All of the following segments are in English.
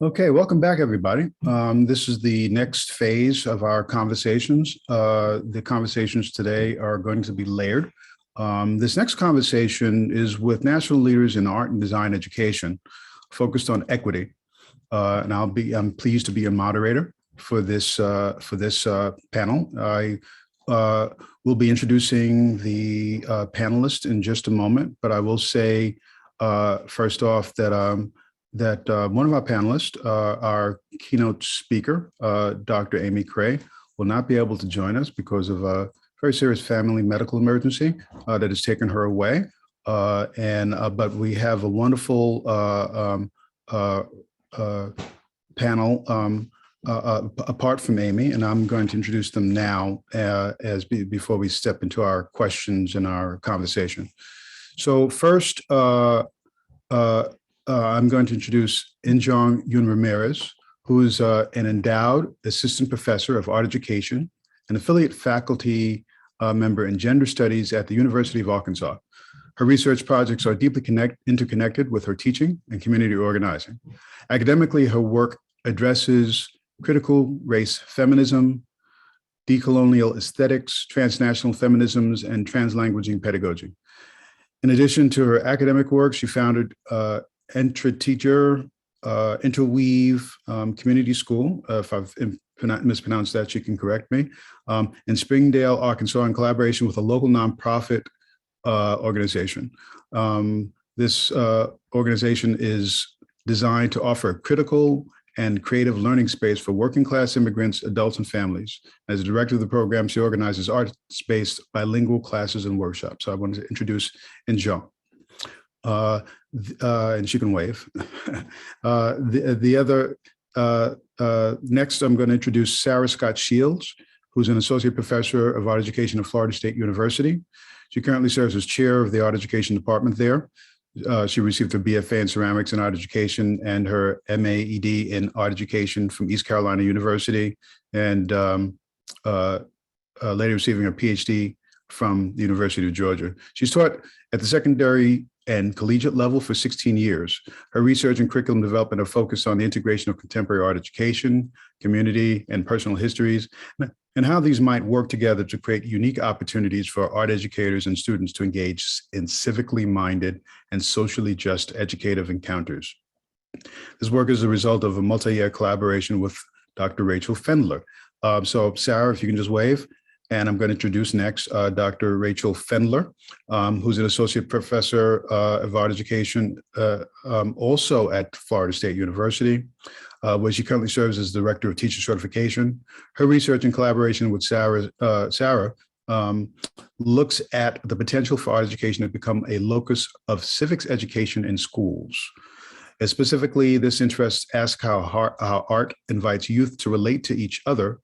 Okay, welcome back, everybody. This is the next phase of our conversations. The conversations today are going to be layered. This next conversation is with national leaders in art and design education, focused on equity. And I'm pleased to be a moderator for this panel. I will be introducing the panelists in just a moment, but I will say first off that one of our panelists, our keynote speaker, Dr. Amy Cray, will not be able to join us because of a very serious family medical emergency that has taken her away. But we have a wonderful panel apart from Amy, and I'm going to introduce them now before we step into our questions and our conversation. So first, I'm going to introduce Injeong Yoon-Ramirez, who is an endowed assistant professor of art education and affiliate faculty member in gender studies at the University of Arkansas. Her research projects are deeply interconnected with her teaching and community organizing. Academically, her work addresses critical race feminism, decolonial aesthetics, transnational feminisms, and translanguaging pedagogy. In addition to her academic work, she founded Interweave Community School. If I've mispronounced that, she can correct me. In Springdale, Arkansas, in collaboration with a local nonprofit organization. This organization is designed to offer a critical and creative learning space for working class immigrants, adults, and families. As the director of the program, she organizes arts-based bilingual classes and workshops. So I wanted to introduce Injeong. And she can wave. Next, I'm going to introduce Sara Scott Shields, who's an associate professor of art education at Florida State University. She currently serves as chair of the art education department there. She received her BFA in ceramics and art education and her MAED in art education from East Carolina University, and later receiving her PhD from the University of Georgia. She's taught at the secondary and collegiate level for 16 years. Her research and curriculum development are focused on the integration of contemporary art education, community, and personal histories, and how these might work together to create unique opportunities for art educators and students to engage in civically minded and socially just educative encounters. This work is a result of a multi-year collaboration with Dr. Rachel Fendler. So Sara, if you can just wave. And I'm going to introduce next Dr. Rachel Fendler, who's an associate professor of art education, also at Florida State University, where she currently serves as director of teacher certification. Her research in collaboration with Sara looks at the potential for art education to become a locus of civics education in schools. And specifically, this interest asks how art invites youth to relate to each other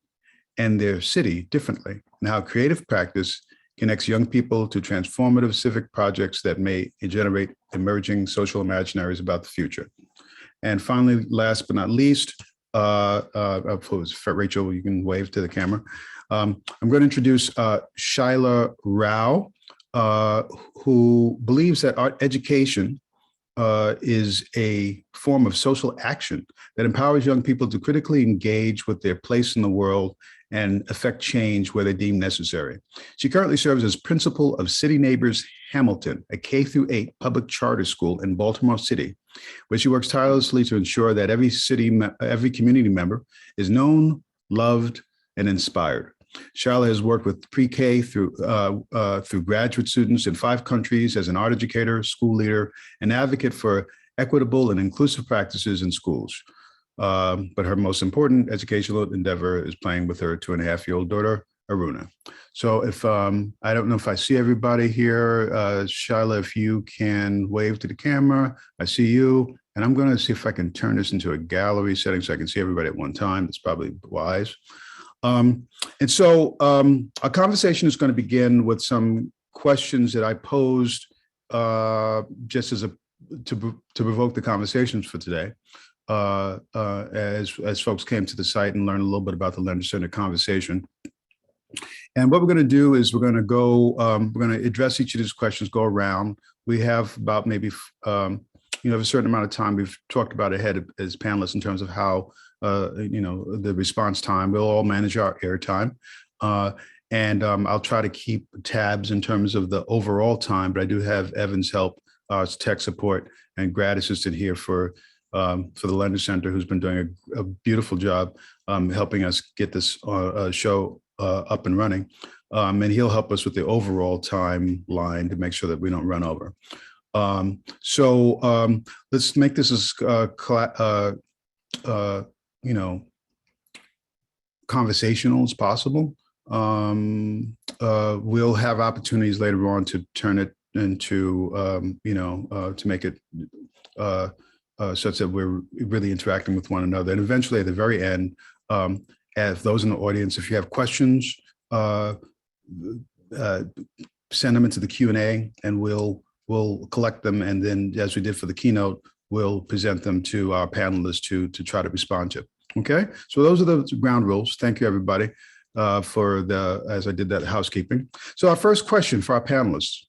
and their city differently, and how creative practice connects young people to transformative civic projects that may generate emerging social imaginaries about the future. And finally, last but not least, Rachel, you can wave to the camera. I'm going to introduce Shyla Rao, who believes that art education is a form of social action that empowers young people to critically engage with their place in the world and affect change where they deem necessary. She currently serves as principal of City Neighbors Hamilton, a K-8 public charter school in Baltimore City, where she works tirelessly to ensure that every community member is known, loved, and inspired. Shyla has worked with pre-K through graduate students in 5 countries as an art educator, school leader, and advocate for equitable and inclusive practices in schools. But her most important educational endeavor is playing with her 2.5-year-old daughter, Aruna. So if I don't know if I see everybody here, Shyla, if you can wave to the camera, I see you. And I'm going to see if I can turn this into a gallery setting so I can see everybody at one time. It's probably wise. And so our conversation is going to begin with some questions that I posed just as to provoke the conversations for today. As folks came to the site and learned a little bit about the learner-centered conversation. And what we're going to do is we're going to address each of these questions, go around. We have about maybe have a certain amount of time. We've talked about ahead as panelists in terms of how, the response time. We'll all manage our airtime. And I'll try to keep tabs in terms of the overall time, but I do have Evan's help, tech support and grad assistant here for the Lender Center, who's been doing a beautiful job helping us get this show up and running. And he'll help us with the overall timeline to make sure that we don't run over. So let's make this as conversational as possible. We'll have opportunities later on to turn it into, to make it such that we're really interacting with one another. And eventually at the very end, as those in the audience, if you have questions, send them into the Q&A and we'll collect them. And then as we did for the keynote, we'll present them to our panelists to try to respond to. Okay, so those are the ground rules. Thank you, everybody, as I did that housekeeping. So our first question for our panelists,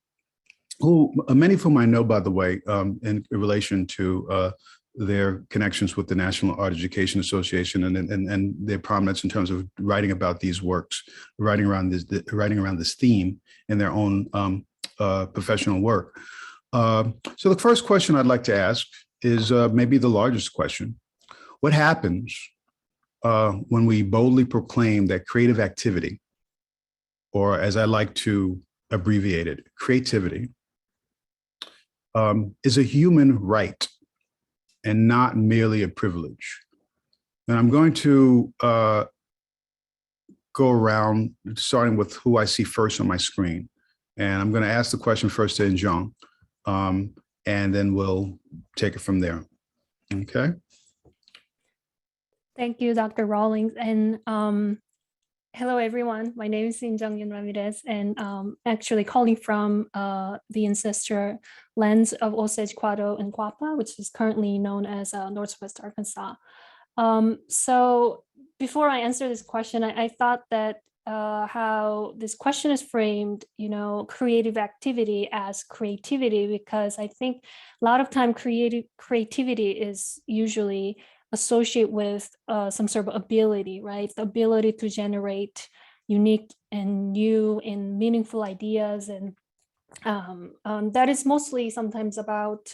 who many of whom I know, by the way, in relation to their connections with the National Art Education Association and their prominence in terms of writing about these works, writing around this theme in their own professional work. So the first question I'd like to ask is maybe the largest question. What happens when we boldly proclaim that creative activity, or as I like to abbreviate it, creativity, is a human right and not merely a privilege? And I'm going to go around, starting with who I see first on my screen. And I'm going to ask the question first to Injeong, and then we'll take it from there. Okay. Thank you, Dr. Rawlings. And hello, everyone. My name is Injeong Yoon-Ramirez, and actually calling from the ancestral lands of Osage, Quado, and Guapa, which is currently known as Northwest Arkansas. So before I answer this question, I thought that how this question is framed, creative activity as creativity, because I think a lot of time creativity is usually associate with some sort of ability, right? The ability to generate unique and new and meaningful ideas. And that is mostly sometimes about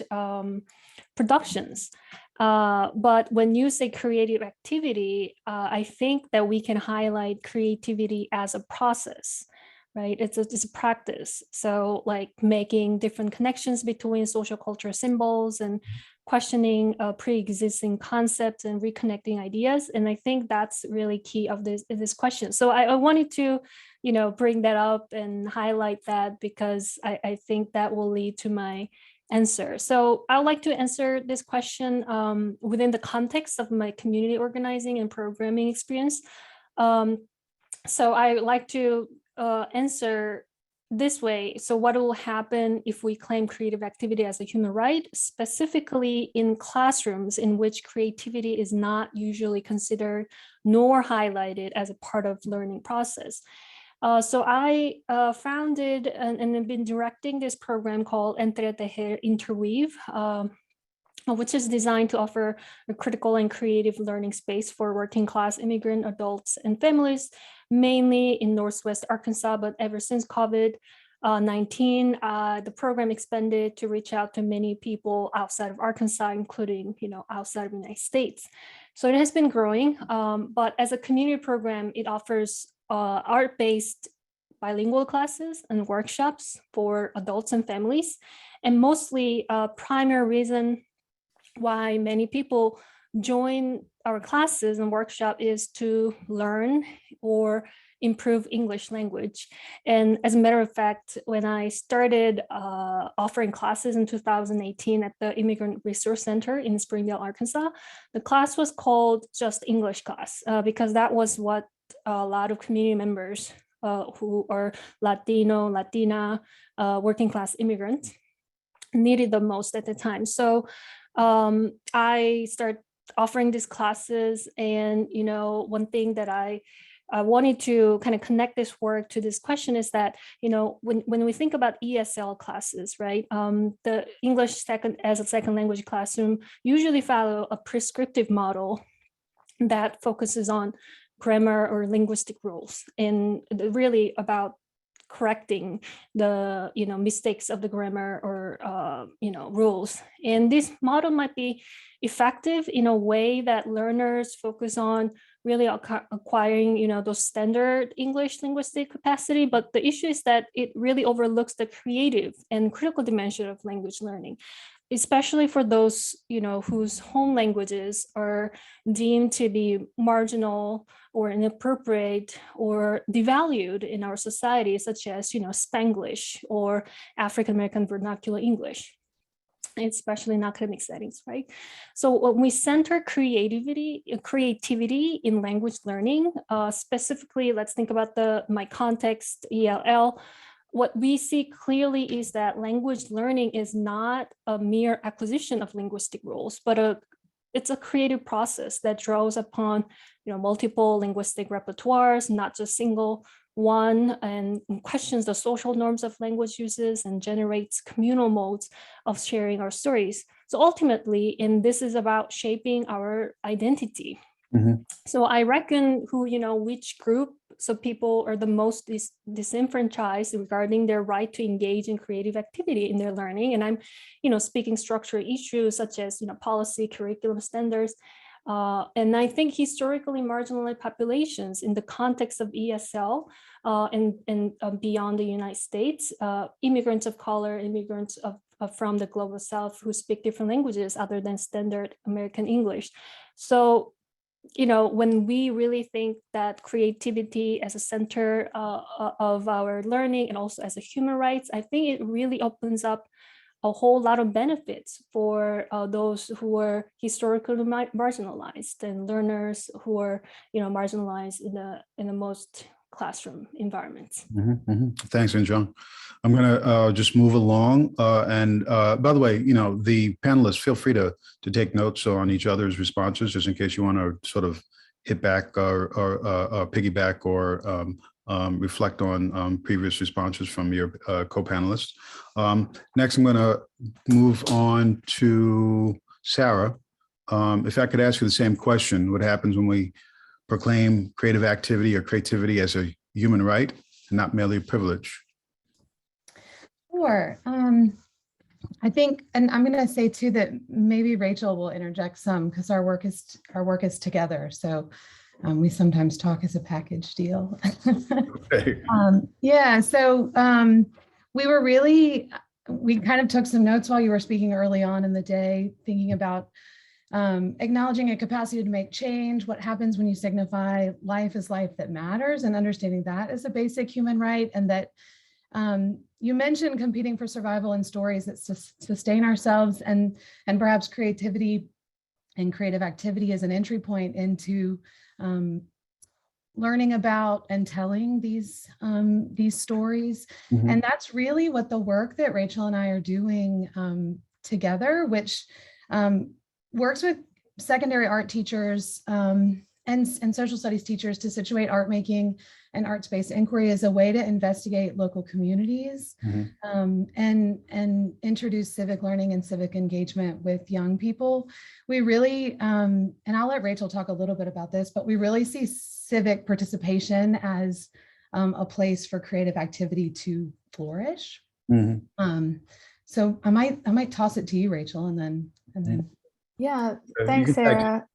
productions. But when you say creative activity, I think that we can highlight creativity as a process, right? It's a practice. So like making different connections between social cultural symbols and questioning pre-existing concepts and reconnecting ideas. And I think that's really key of this question. So I wanted to, bring that up and highlight that, because I think that will lead to my answer. So I would like to answer this question within the context of my community organizing and programming experience. So I like to answer this way. So what will happen if we claim creative activity as a human right, specifically in classrooms in which creativity is not usually considered nor highlighted as a part of learning process? So I founded and have been directing this program called Entre Tejer Interweave, which is designed to offer a critical and creative learning space for working class immigrant adults and families, mainly in Northwest Arkansas. But ever since COVID-19, the program expanded to reach out to many people outside of Arkansas, including, outside of the United States. So it has been growing, but as a community program, it offers art-based bilingual classes and workshops for adults and families. And mostly primary reason why many people join our classes and workshop is to learn or improve English language. And as a matter of fact, when I started offering classes in 2018 at the Immigrant Resource Center in Springdale, Arkansas, the class was called just English class, because that was what a lot of community members who are Latino, Latina, working class immigrants needed the most at the time. So I started offering these classes, and one thing that I I wanted to kind of connect this work to this question is that, when we think about ESL classes, right, the English as a second language classroom usually follow a prescriptive model that focuses on grammar or linguistic rules, and really about correcting the mistakes of the grammar or rules. And this model might be effective in a way that learners focus on really acquiring those standard English linguistic capacity, but the issue is that it really overlooks the creative and critical dimension of language learning, especially for those whose home languages are deemed to be marginal or inappropriate or devalued in our society, such as Spanglish or African American vernacular English, especially in academic settings, right? So when we center creativity in language learning, specifically, let's think about my context, ELL. What we see clearly is that language learning is not a mere acquisition of linguistic rules, but it's a creative process that draws upon multiple linguistic repertoires, not just single one, and questions the social norms of language uses and generates communal modes of sharing our stories. So ultimately, and this is about shaping our identity. Mhm. So I reckon which group, so people are the most disenfranchised regarding their right to engage in creative activity in their learning. And I'm, speaking structural issues such as, policy, curriculum standards. And I think historically marginalized populations in the context of ESL and beyond the United States, immigrants of color, immigrants from the global South who speak different languages other than standard American English. So when we really think that creativity as a center of our learning and also as a human rights, I think it really opens up a whole lot of benefits for those who are historically marginalized and learners who are marginalized in the most classroom environments. Thanks, Injeong. I'm going to just move along. And by the way, the panelists, feel free to take notes on each other's responses, just in case you want to sort of hit back or piggyback or reflect on previous responses from your co-panelists. Next, I'm going to move on to Sara. If I could ask you the same question, what happens when we proclaim creative activity or creativity as a human right and not merely a privilege? Sure. I think, and I'm going to say too that maybe Rachel will interject some because our work is together. So we sometimes talk as a package deal. Okay. Yeah. So we kind of took some notes while you were speaking early on in the day, thinking about acknowledging a capacity to make change, what happens when you signify life is life that matters, and understanding that as a basic human right. And that you mentioned competing for survival in stories that sustain ourselves, and perhaps creativity and creative activity as an entry point into learning about and telling these stories. And that's really what the work that Rachel and I are doing together, which works with secondary art teachers and social studies teachers to situate art making and arts-based inquiry as a way to investigate local communities and introduce civic learning and civic engagement with young people. We really, and I'll let Rachel talk a little bit about this, but we really see civic participation as a place for creative activity to flourish. So I might toss it to you, Rachel, and then. Yeah, thanks, Sara.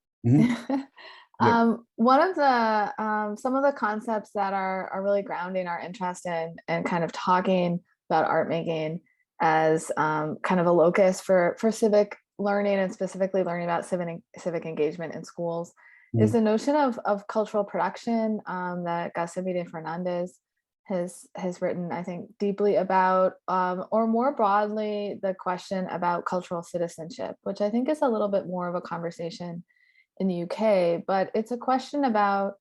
One of the some of the concepts that are really grounding our interest in and kind of talking about art making as kind of a locus for civic learning, and specifically learning about civic engagement in schools, is the notion of cultural production that Garcia de Fernandez has written, I think, deeply about, or more broadly, the question about cultural citizenship, which I think is a little bit more of a conversation in the UK, but it's a question about,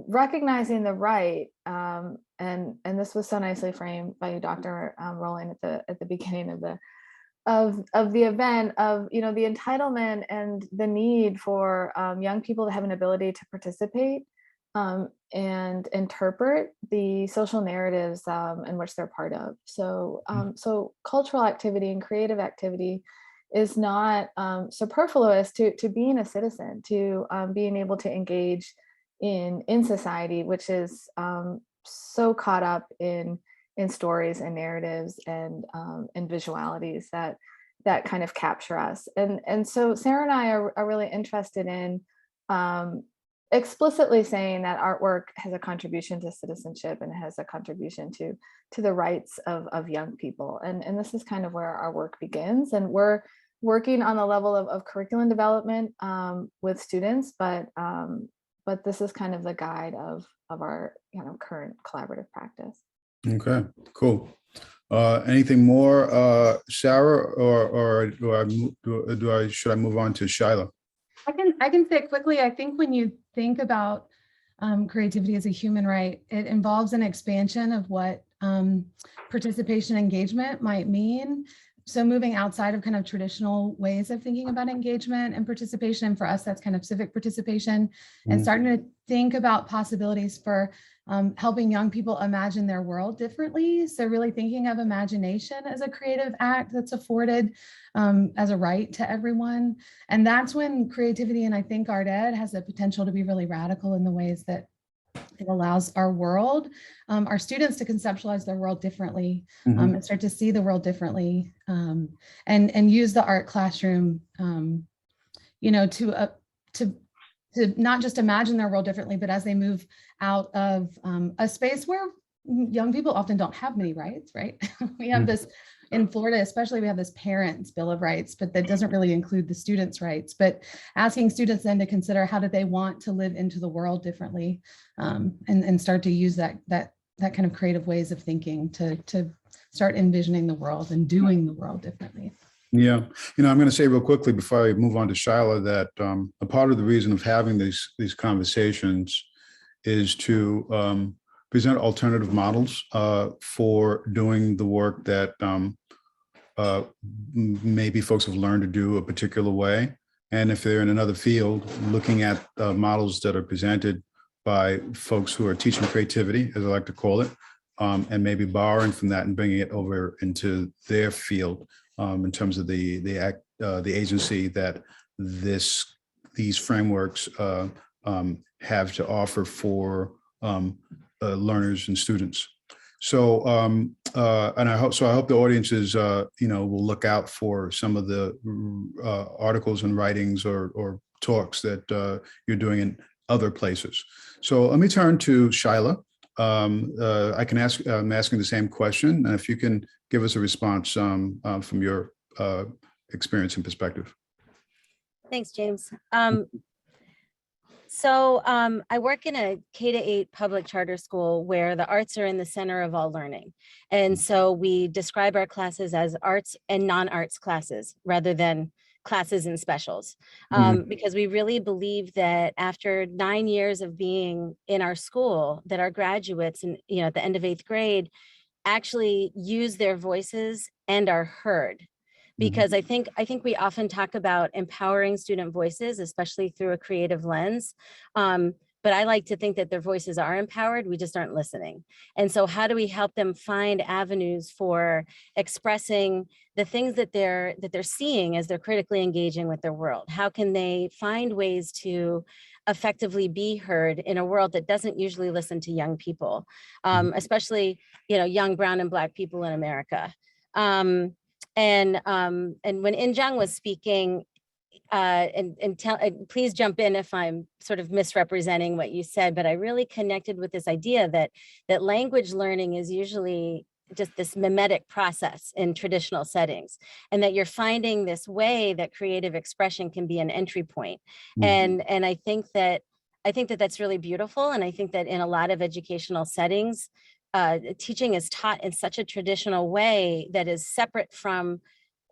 recognizing the right, and this was so nicely framed by you, Dr. Rowling, at the beginning of of the event, of the entitlement and the need for young people to have an ability to participate and interpret the social narratives in which they're part of. So so cultural activity and creative activity is not superfluous to being a citizen, to being able to engage in society, which is so caught up in stories and narratives and visualities that kind of capture us. And so Sara and I are really interested in explicitly saying that artwork has a contribution to citizenship and has a contribution to the rights of young people. And this is kind of where our work begins. And we're working on the level of curriculum development with students, but this is kind of the guide of our current collaborative practice. Okay, cool. Anything more, Sara, or should I move on to Shyla? I can say quickly, I think when you think about creativity as a human right, it involves an expansion of what participation engagement might mean. So moving outside of kind of traditional ways of thinking about engagement and participation, for us, that's kind of civic participation, and starting to think about possibilities for helping young people imagine their world differently. So really thinking of imagination as a creative act that's afforded as a right to everyone. And that's when creativity, and I think art ed, has the potential to be really radical in the ways that it allows our world, our students, to conceptualize their world differently, and start to see the world differently, and use the art classroom, to not just imagine their world differently, but as they move out of a space where young people often don't have many rights, right? We have this in Florida, especially, we have this parents' Bill of Rights, but that doesn't really include the students' rights. But asking students then to consider, how do they want to live into the world differently, and start to use that kind of creative ways of thinking to start envisioning the world and doing the world differently. Yeah, I'm going to say real quickly before I move on to Shyla that a part of the reason of having these conversations is to present alternative models for doing the work that maybe folks have learned to do a particular way. And if they're in another field, looking at models that are presented by folks who are teaching creativity, as I like to call it, and maybe borrowing from that and bringing it over into their field in terms of the agency that these frameworks have to offer for learners and students. So, and I hope the audiences, will look out for some of the articles and writings or talks that you're doing in other places. So let me turn to Shyla. I'm asking the same question, and if you can give us a response from your experience and perspective. Thanks, James. So I work in a K-8 public charter school where the arts are in the center of all learning. And so we describe our classes as arts and non-arts classes rather than classes and specials, because we really believe that after 9 years of being in our school, that our graduates, and at the end of 8th grade, actually use their voices and are heard. Because I think we often talk about empowering student voices, especially through a creative lens. But I like to think that their voices are empowered, we just aren't listening. And so how do we help them find avenues for expressing the things that they're seeing as they're critically engaging with their world? How can they find ways to effectively be heard in a world that doesn't usually listen to young people, especially young Brown and Black people in America? And when Injeong was speaking, please jump in if I'm sort of misrepresenting what you said, but I really connected with this idea that language learning is usually just this mimetic process in traditional settings, and that you're finding this way that creative expression can be an entry point. And I think that that's really beautiful. And I think that in a lot of educational settings, teaching is taught in such a traditional way that is separate from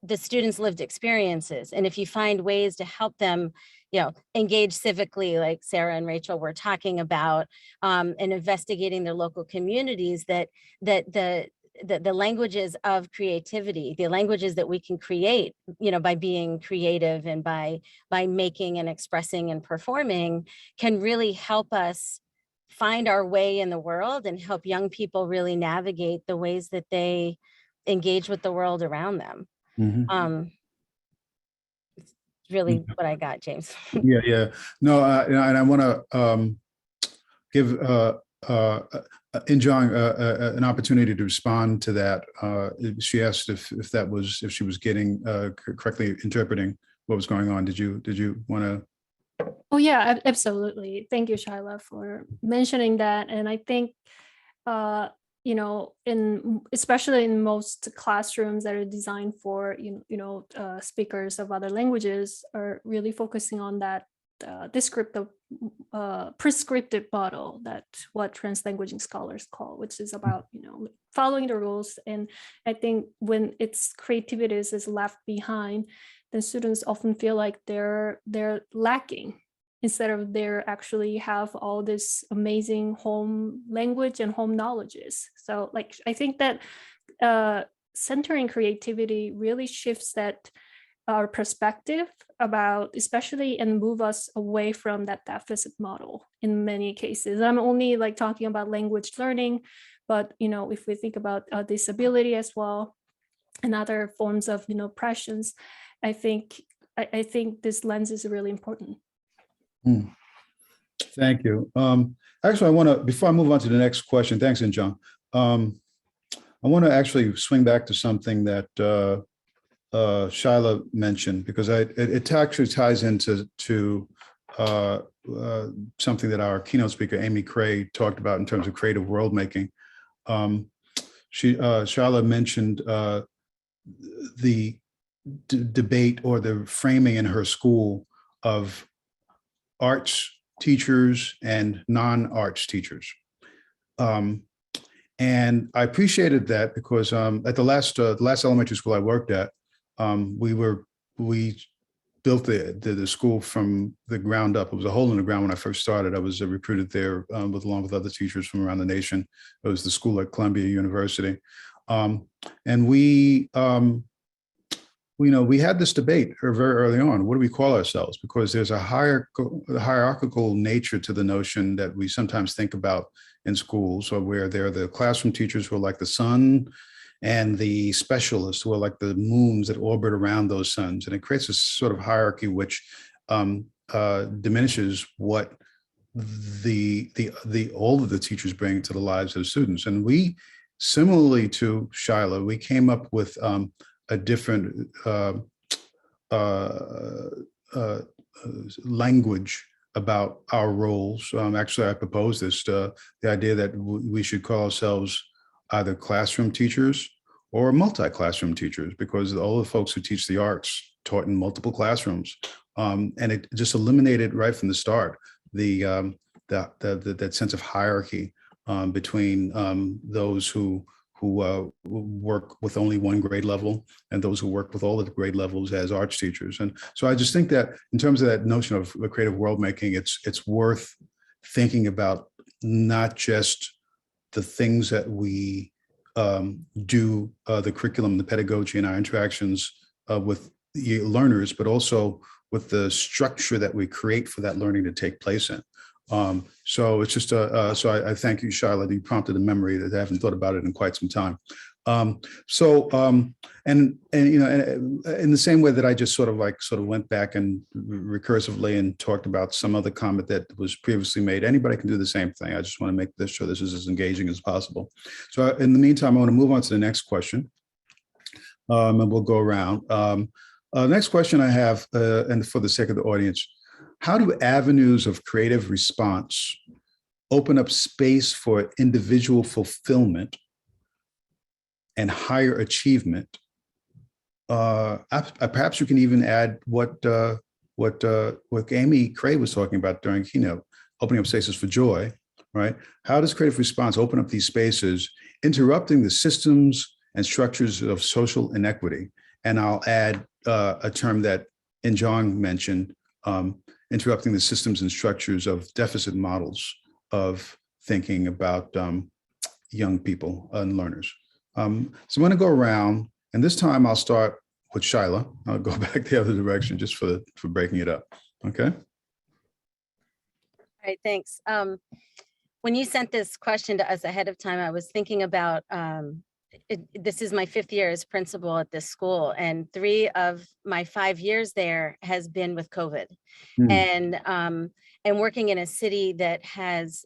the students' lived experiences. And if you find ways to help them, engage civically, like Sara and Rachel were talking about, and investigating their local communities, that the languages of creativity, the languages that we can create, by being creative and by making and expressing and performing, can really help us find our way in the world and help young people really navigate the ways that they engage with the world around them. It's really what I got, James. Yeah. No, and I want to give Injeong an opportunity to respond to that. She asked if she was getting correctly interpreting what was going on. Did you want to? Oh yeah, absolutely. Thank you, Shyla, for mentioning that. And I think, especially in most classrooms that are designed for, speakers of other languages, are really focusing on that descriptive, prescriptive model, that what translanguaging scholars call, which is about, following the rules. And I think when its creativity is left behind, then students often feel like they're lacking, instead of they actually have all this amazing home language and home knowledges. So I think that centering creativity really shifts our perspective about, especially, and move us away from that deficit model in many cases. I'm only talking about language learning, but if we think about disability as well and other forms of oppressions, I think this lens is really important. Thank you. Actually, I want to, before I move on to the next question, thanks, Injeong. I want to actually swing back to something that Shyla mentioned, because it actually ties into something that our keynote speaker, Amy Cray, talked about in terms of creative world making. Shyla mentioned the debate or the framing in her school of arts teachers and non-arts teachers. And I appreciated that because at the last elementary school I worked at, we built the school from the ground up. It was a hole in the ground when I first started. I was recruited there along with other teachers from around the nation. It was the school at Columbia University. And we had this debate very early on. What do we call ourselves? Because there's a hierarchical nature to the notion that we sometimes think about in schools, or where there are the classroom teachers who are like the sun, and the specialists who are like the moons that orbit around those suns. And it creates a sort of hierarchy which diminishes what all of the teachers bring to the lives of the students. And we, similarly to Shyla, we came up with a different language about our roles. Actually, I proposed this, the idea that we should call ourselves either classroom teachers or multi-classroom teachers, because all the folks who teach the arts taught in multiple classrooms. And it just eliminated right from the start that sense of hierarchy between those who work with only one grade level and those who work with all of the grade levels as arts teachers. And so I just think that in terms of that notion of creative world making, it's worth thinking about not just the things that we do, the curriculum, the pedagogy, and our interactions with learners, but also with the structure that we create for that learning to take place in. So it's just so I thank you, Shyla, that you prompted a memory that I haven't thought about it in quite some time. And in the same way that I just sort of went back and recursively and talked about some other comment that was previously made, anybody can do the same thing. I just want to make sure this is as engaging as possible. So in the meantime, I want to move on to the next question, and we'll go around. Next question I have, and for the sake of the audience, how do avenues of creative response open up space for individual fulfillment and higher achievement? Perhaps you can even add what Amy Cray was talking about during keynote, opening up spaces for joy, right? How does creative response open up these spaces, interrupting the systems and structures of social inequity? And I'll add a term that Injeong mentioned, interrupting the systems and structures of deficit models of thinking about young people and learners. So I'm going to go around, and this time I'll start with Shyla. I'll go back the other direction just for breaking it up. Okay. All right, thanks. When you sent this question to us ahead of time, I was thinking about, this is my 5th year as principal at this school, and 3 of my 5 years there has been with COVID. And working in a city that has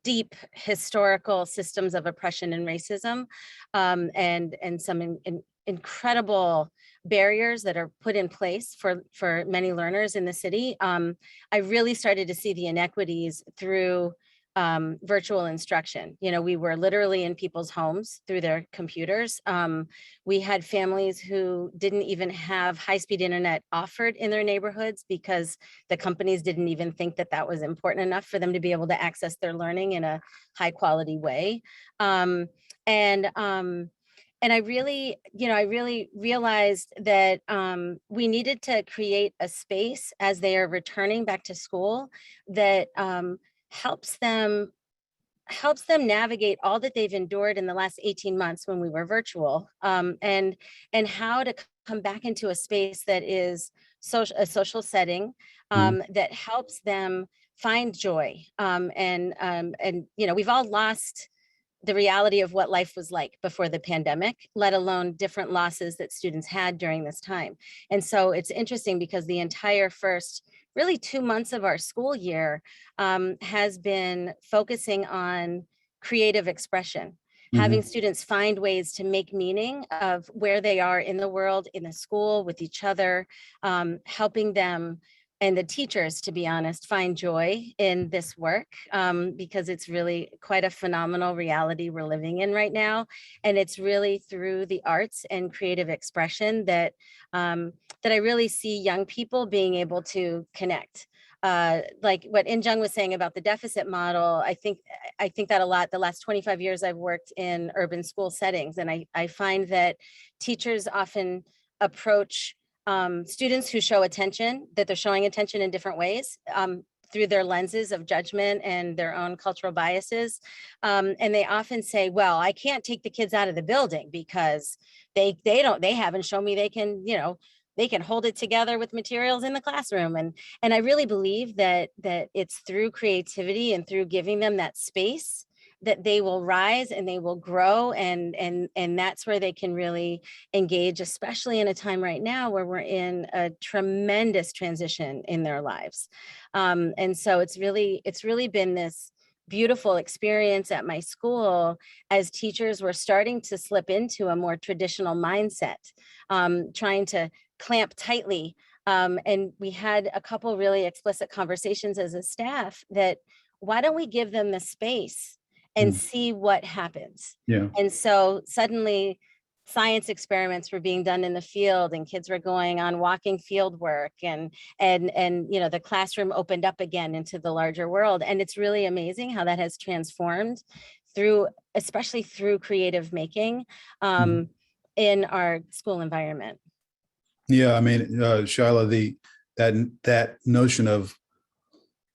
deep historical systems of oppression and racism, and some incredible barriers that are put in place for many learners in the city. I really started to see the inequities through virtual instruction. You know, we were literally in people's homes through their computers. We had families who didn't even have high-speed internet offered in their neighborhoods because the companies didn't even think that that was important enough for them to be able to access their learning in a high quality way. And I really, I really realized that we needed to create a space as they are returning back to school that helps them navigate all that they've endured in the last 18 months when we were virtual, and how to come back into a space that is a social setting that helps them find joy. And we've all lost the reality of what life was like before the pandemic, let alone different losses that students had during this time. And so it's interesting because the entire first really 2 months of our school year has been focusing on creative expression, having students find ways to make meaning of where they are in the world, in the school, with each other, helping them and the teachers, to be honest, find joy in this work, because it's really quite a phenomenal reality we're living in right now. And it's really through the arts and creative expression that I really see young people being able to connect. Like what Injeong was saying about the deficit model, I think that a lot. The last 25 years I've worked in urban school settings, and I find that teachers often approach students who show attention, that they're showing attention in different ways, through their lenses of judgment and their own cultural biases. And they often say, well, I can't take the kids out of the building because they haven't shown me they can, they can hold it together with materials in the classroom. And I really believe that it's through creativity and through giving them that space that they will rise and they will grow, and that's where they can really engage, especially in a time right now where we're in a tremendous transition in their lives. And so it's really been this beautiful experience at my school as teachers were starting to slip into a more traditional mindset, trying to clamp tightly. And we had a couple really explicit conversations as a staff that, why don't we give them the space and see what happens? Yeah. And so suddenly science experiments were being done in the field, and kids were going on walking field work, and the classroom opened up again into the larger world. And it's really amazing how that has transformed especially through creative making in our school environment. Yeah, I mean, Shyla, that notion of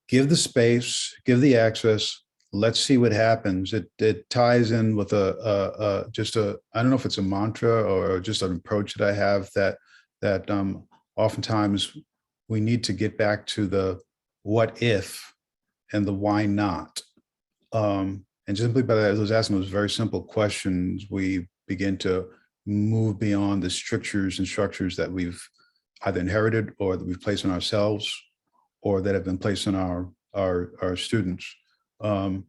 give the space, give the access, let's see what happens. It ties in with I don't know if it's a mantra or just an approach that I have that oftentimes we need to get back to the what if and the why not. And simply by that, I was asking those very simple questions, we begin to move beyond the strictures and structures that we've either inherited or that we've placed on ourselves or that have been placed on our students.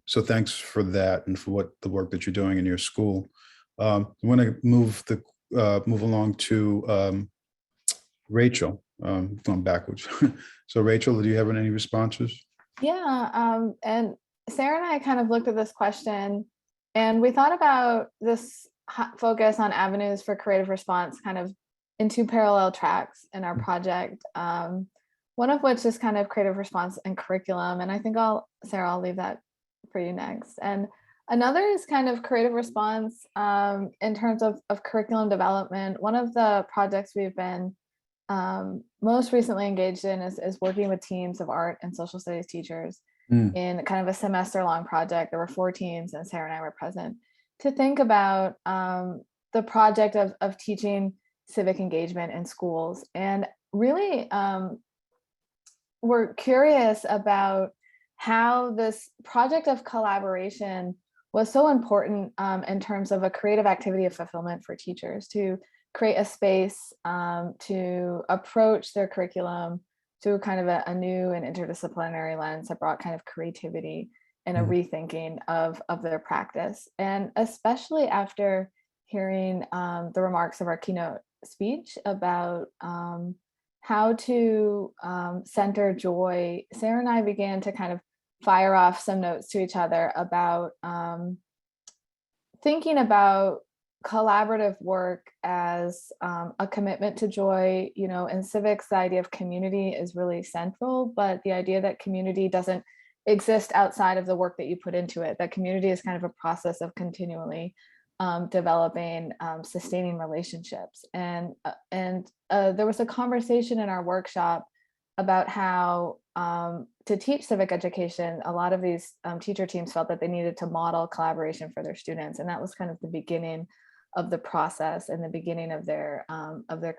So thanks for that and for the work that you're doing in your school. I want to move along to Rachel. Going backwards. So Rachel, do you have any responses? Yeah, and Sara and I kind of looked at this question, and we thought about this focus on avenues for creative response kind of in 2 parallel tracks in our project. One of which is kind of creative response and curriculum. And I think Sara, I'll leave that for you next. And another is kind of creative response in terms of curriculum development. One of the projects we've been most recently engaged in is working with teams of art and social studies teachers in kind of a semester long project. There were 4 teams and Sara and I were present to think about the project of teaching civic engagement in schools. And really, we're curious about how this project of collaboration was so important in terms of a creative activity of fulfillment for teachers to create a space to approach their curriculum through kind of a new and interdisciplinary lens that brought kind of creativity and a rethinking of their practice. And especially after hearing the remarks of our keynote speech about how to center joy, Sara and I began to kind of fire off some notes to each other about thinking about collaborative work as a commitment to joy. You know, in civics, the idea of community is really central, but the idea that community doesn't exist outside of the work that you put into it, that community is kind of a process of continually developing, sustaining relationships. And there was a conversation in our workshop about how to teach civic education, a lot of these teacher teams felt that they needed to model collaboration for their students. And that was kind of the beginning of the process and the beginning of their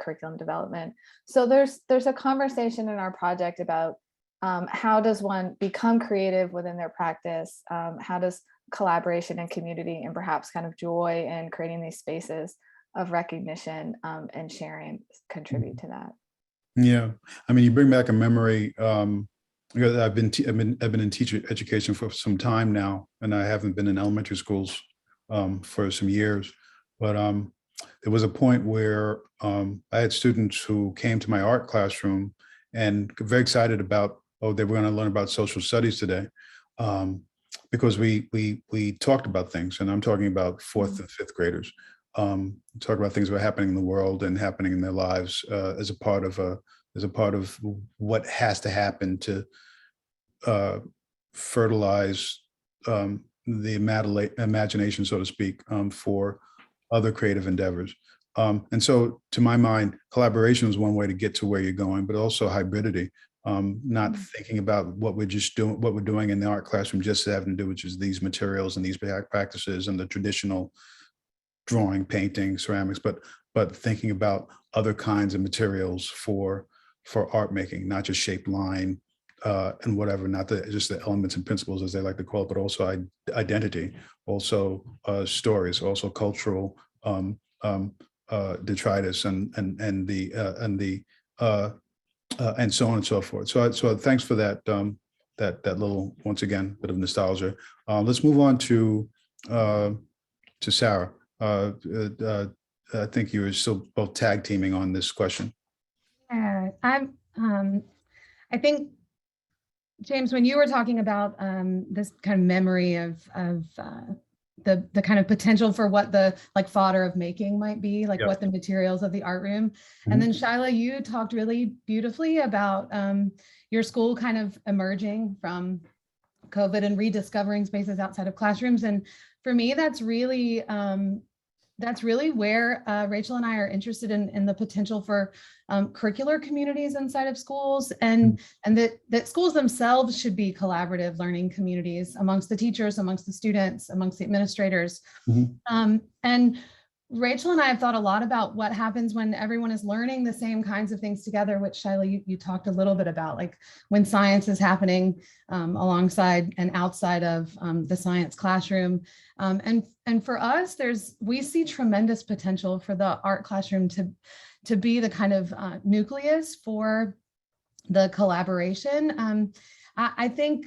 curriculum development. So there's a conversation in our project about how does one become creative within their practice? How does collaboration and community and perhaps kind of joy and creating these spaces of recognition and sharing contribute to that? Yeah, I mean, you bring back a memory. Because I've been in teacher education for some time now, and I haven't been in elementary schools for some years. But there was a point where I had students who came to my art classroom and very excited about, oh, they were going to learn about social studies today, because we talked about things, and I'm talking about fourth and fifth graders. Talk about things that were happening in the world and happening in their lives as a part of what has to happen to fertilize the imagination, so to speak, for other creative endeavors. And so, to my mind, collaboration is one way to get to where you're going, but also hybridity. Not thinking about what we're doing in the art classroom just having to do with just these materials and these practices and the traditional drawing, painting, ceramics, but thinking about other kinds of materials for art making, not just shape, line, and whatever, not just the elements and principles, as they like to call it, but also identity, also stories, also cultural detritus, and so on and so forth. So thanks for that that little, once again, bit of nostalgia. Let's move on to Sara. I think you were still both tag teaming on this question. Yeah, I think, James, when you were talking about this kind of memory of the kind of potential for what the fodder of making might be, like what the materials of the art room. And then Shyla, you talked really beautifully about your school kind of emerging from COVID and rediscovering spaces outside of classrooms. And for me, that's really where Rachel and I are interested in the potential for curricular communities inside of schools, and that schools themselves should be collaborative learning communities amongst the teachers, amongst the students, amongst the administrators. And Rachel and I have thought a lot about what happens when everyone is learning the same kinds of things together, which Shyla, you talked a little bit about, like when science is happening alongside and outside of the science classroom. And for us, we see tremendous potential for the art classroom to be the kind of nucleus for the collaboration. I think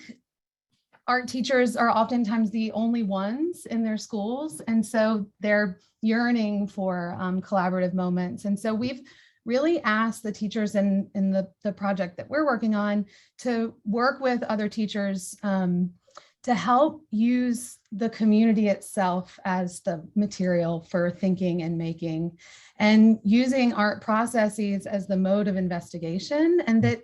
art teachers are oftentimes the only ones in their schools, and so they're yearning for collaborative moments. And so we've really asked the teachers in the project that we're working on to work with other teachers to help use the community itself as the material for thinking and making, and using art processes as the mode of investigation, and that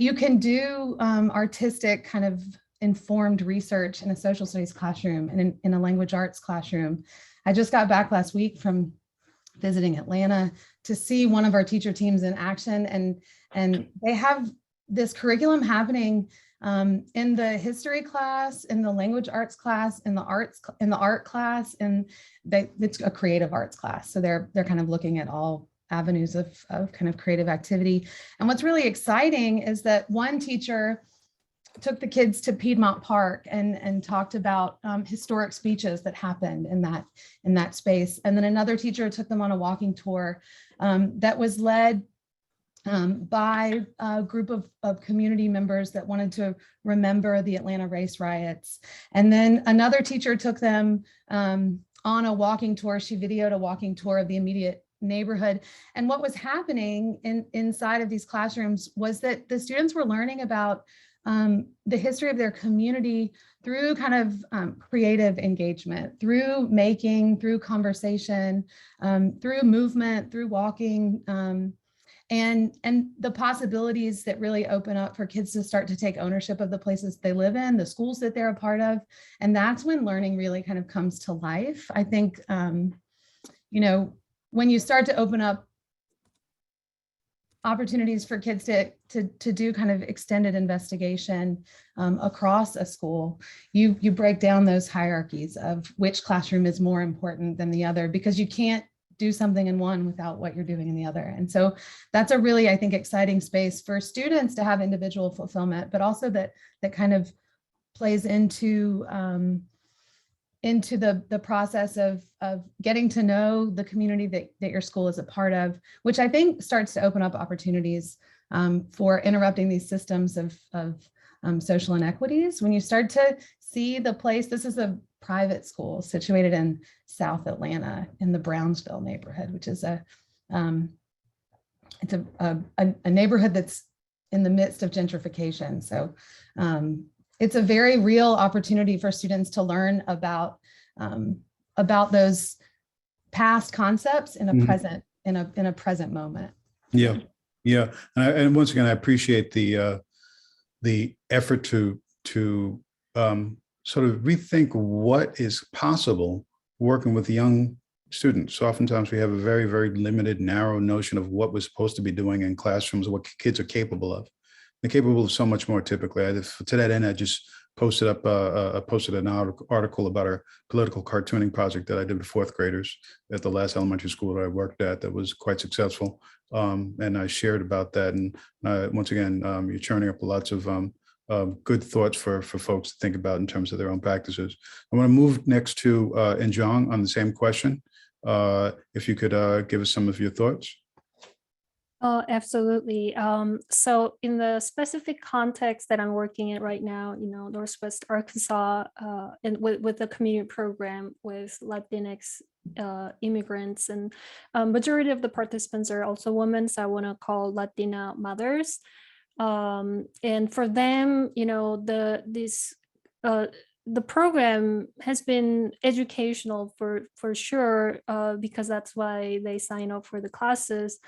you can do artistic kind of informed research in a social studies classroom and in a language arts classroom. I just got back last week from visiting Atlanta to see one of our teacher teams in action, and they have this curriculum happening in the history class, in the language arts class, in the art class, and it's a creative arts class. So they're kind of looking at all avenues of kind of creative activity. And what's really exciting is that one teacher took the kids to Piedmont Park and talked about historic speeches that happened in that space. And then another teacher took them on a walking tour that was led by a group of community members that wanted to remember the Atlanta race riots. And then another teacher took them on a walking tour. She videoed a walking tour of the immediate neighborhood. And what was happening inside of these classrooms was that the students were learning about the history of their community through kind of creative engagement, through making, through conversation, through movement, through walking, and the possibilities that really open up for kids to start to take ownership of the places they live in, the schools that they're a part of. And that's when learning really kind of comes to life. I think, you know, when you start to open up opportunities for kids to do kind of extended investigation across a school, you break down those hierarchies of which classroom is more important than the other, because you can't do something in one without what you're doing in the other. And so that's a really, I think, exciting space for students to have individual fulfillment, but also that kind of plays into the process of getting to know the community that your school is a part of, which I think starts to open up opportunities for interrupting these systems of social inequities. When you start to see the place, this is a private school situated in South Atlanta in the Brownsville neighborhood, which is it's a neighborhood that's in the midst of gentrification. So it's a very real opportunity for students to learn about those past concepts in a present in a present moment. Yeah, yeah, and once again, I appreciate the effort to sort of rethink what is possible working with young students. Oftentimes we have a very, very limited, narrow notion of what we're supposed to be doing in classrooms, what kids are capable of. They're capable of so much more typically. To that end, I just posted up an article about our political cartooning project that I did with fourth graders at the last elementary school that I worked at that was quite successful. And I shared about that. And once again, you're churning up lots of good thoughts for folks to think about in terms of their own practices. I want to move next to Injeong on the same question. If you could give us some of your thoughts. Absolutely. So in the specific context that I'm working in right now, you know, Northwest Arkansas, and with the community program with Latinx immigrants, and majority of the participants are also women, so I want to call Latina mothers. And for them, you know, the program has been educational for sure, because that's why they sign up for the classes.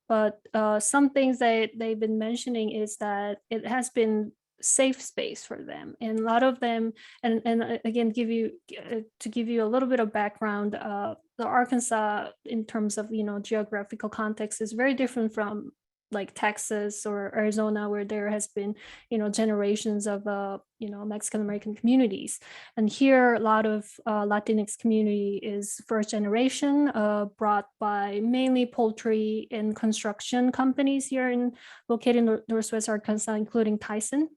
But some things that they've been mentioning is that it has been safe space for them, and a lot of them, and again, to give you a little bit of background, the Arkansas in terms of, you know, geographical context is very different from like Texas or Arizona, where there has been, you know, generations of, you know, Mexican American communities. And here, a lot of Latinx community is first generation, brought by mainly poultry and construction companies here located in Northwest Arkansas, including Tyson.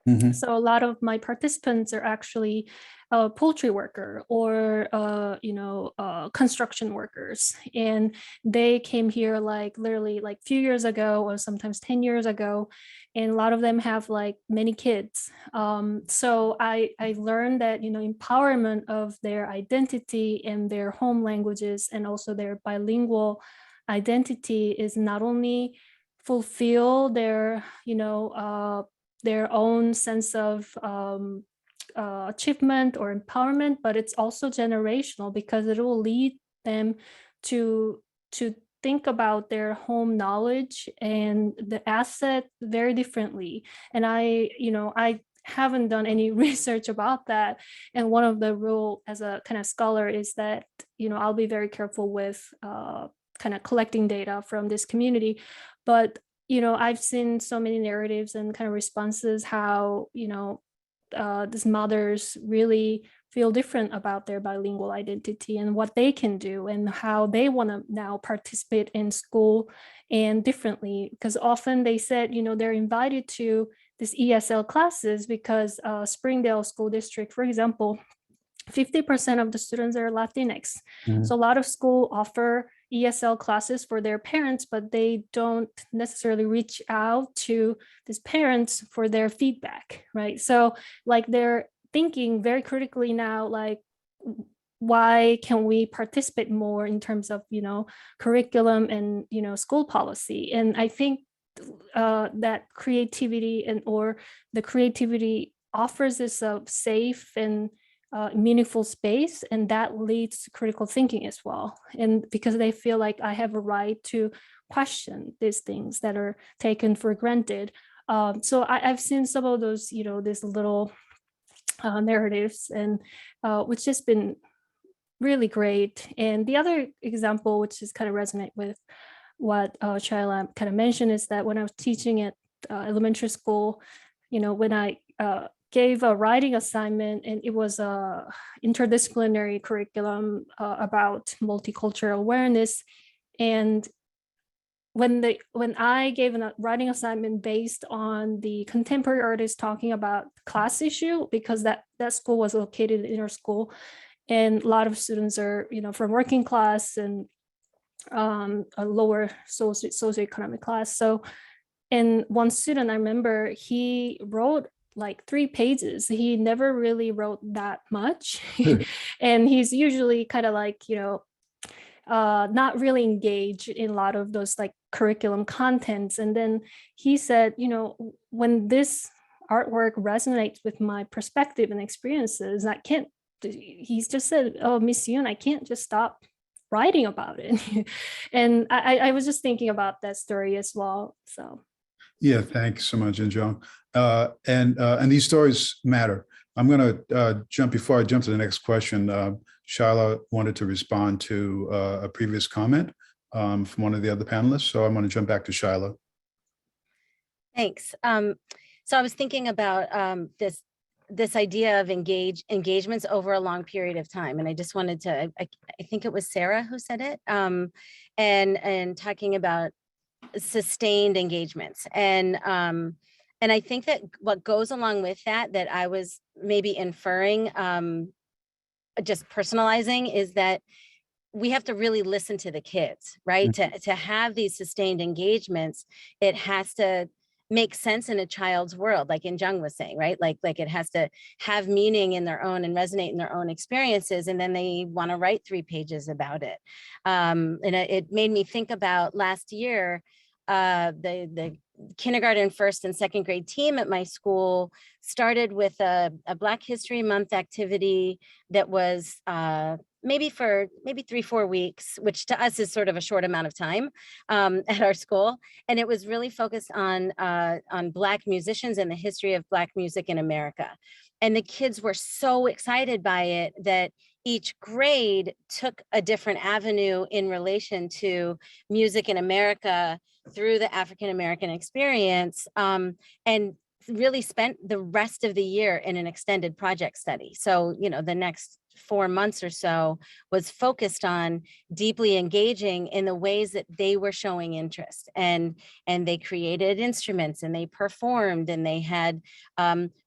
Mm-hmm. So a lot of my participants are actually poultry worker or, you know, construction workers. And they came here like literally like a few years ago or sometimes 10 years ago. And a lot of them have like many kids. So I learned that, you know, empowerment of their identity and their home languages and also their bilingual identity is not only fulfill their, you know, their own sense of achievement or empowerment, but it's also generational because it will lead them to think about their home knowledge and the asset very differently. And I haven't done any research about that. And one of the rule as a kind of scholar is that, you know, I'll be very careful with kind of collecting data from this community. But I've seen so many narratives and kind of responses how, these mothers really feel different about their bilingual identity and what they can do and how they want to now participate in school and differently. Because often they said, they're invited to these ESL classes because Springdale School District, for example, 50% of the students are Latinx. So a lot of schools offer ESL classes for their parents, but they don't necessarily reach out to these parents for their feedback, right? So like they're thinking very critically now, like, why can we participate more in terms of, curriculum and, school policy? And I think that creativity or the creativity offers this safe and meaningful space, and that leads to critical thinking as well. And because they feel like I have a right to question these things that are taken for granted. So I've seen some of those, these little narratives, and which has been really great. And the other example, which is kind of resonate with what Shyla kind of mentioned, is that when I was teaching at elementary school, when I gave a writing assignment, and it was a interdisciplinary curriculum about multicultural awareness. And when I gave a writing assignment based on the contemporary artist talking about class issue, because that school was located in our school, and a lot of students are, from working class and a lower socioeconomic class. So, and one student, I remember, he wrote like 3 pages. He never really wrote that much. And he's usually kind of like, not really engaged in a lot of those like curriculum contents. And then he said, when this artwork resonates with my perspective and experiences, he's just said, oh, Miss Yoon, I can't just stop writing about it. And I was just thinking about that story as well. So. Yeah, thanks so much, Injeong. And these stories matter. I'm going to before I jump to the next question. Shyla wanted to respond to a previous comment from one of the other panelists. So I'm going to jump back to Shyla. Thanks. So I was thinking about this idea of engagements over a long period of time. And I just wanted to, I think it was Sara who said it, and talking about sustained engagements. And I think that what goes along with that I was maybe inferring, just personalizing, is that we have to really listen to the kids, right? To have these sustained engagements, it has to make sense in a child's world, like Injeong was saying, right? Like it has to have meaning in their own and resonate in their own experiences. And then they want to write 3 pages about it. And it made me think about last year, the kindergarten, first and second grade team at my school started with a Black History Month activity that was maybe 3-4 weeks, which to us is sort of a short amount of time at our school. And it was really focused on Black musicians and the history of Black music in America. And the kids were so excited by it that each grade took a different avenue in relation to music in America through the African-American experience, and really spent the rest of the year in an extended project study. So, the next 4 months or so was focused on deeply engaging in the ways that they were showing interest, and they created instruments, and they performed, and they had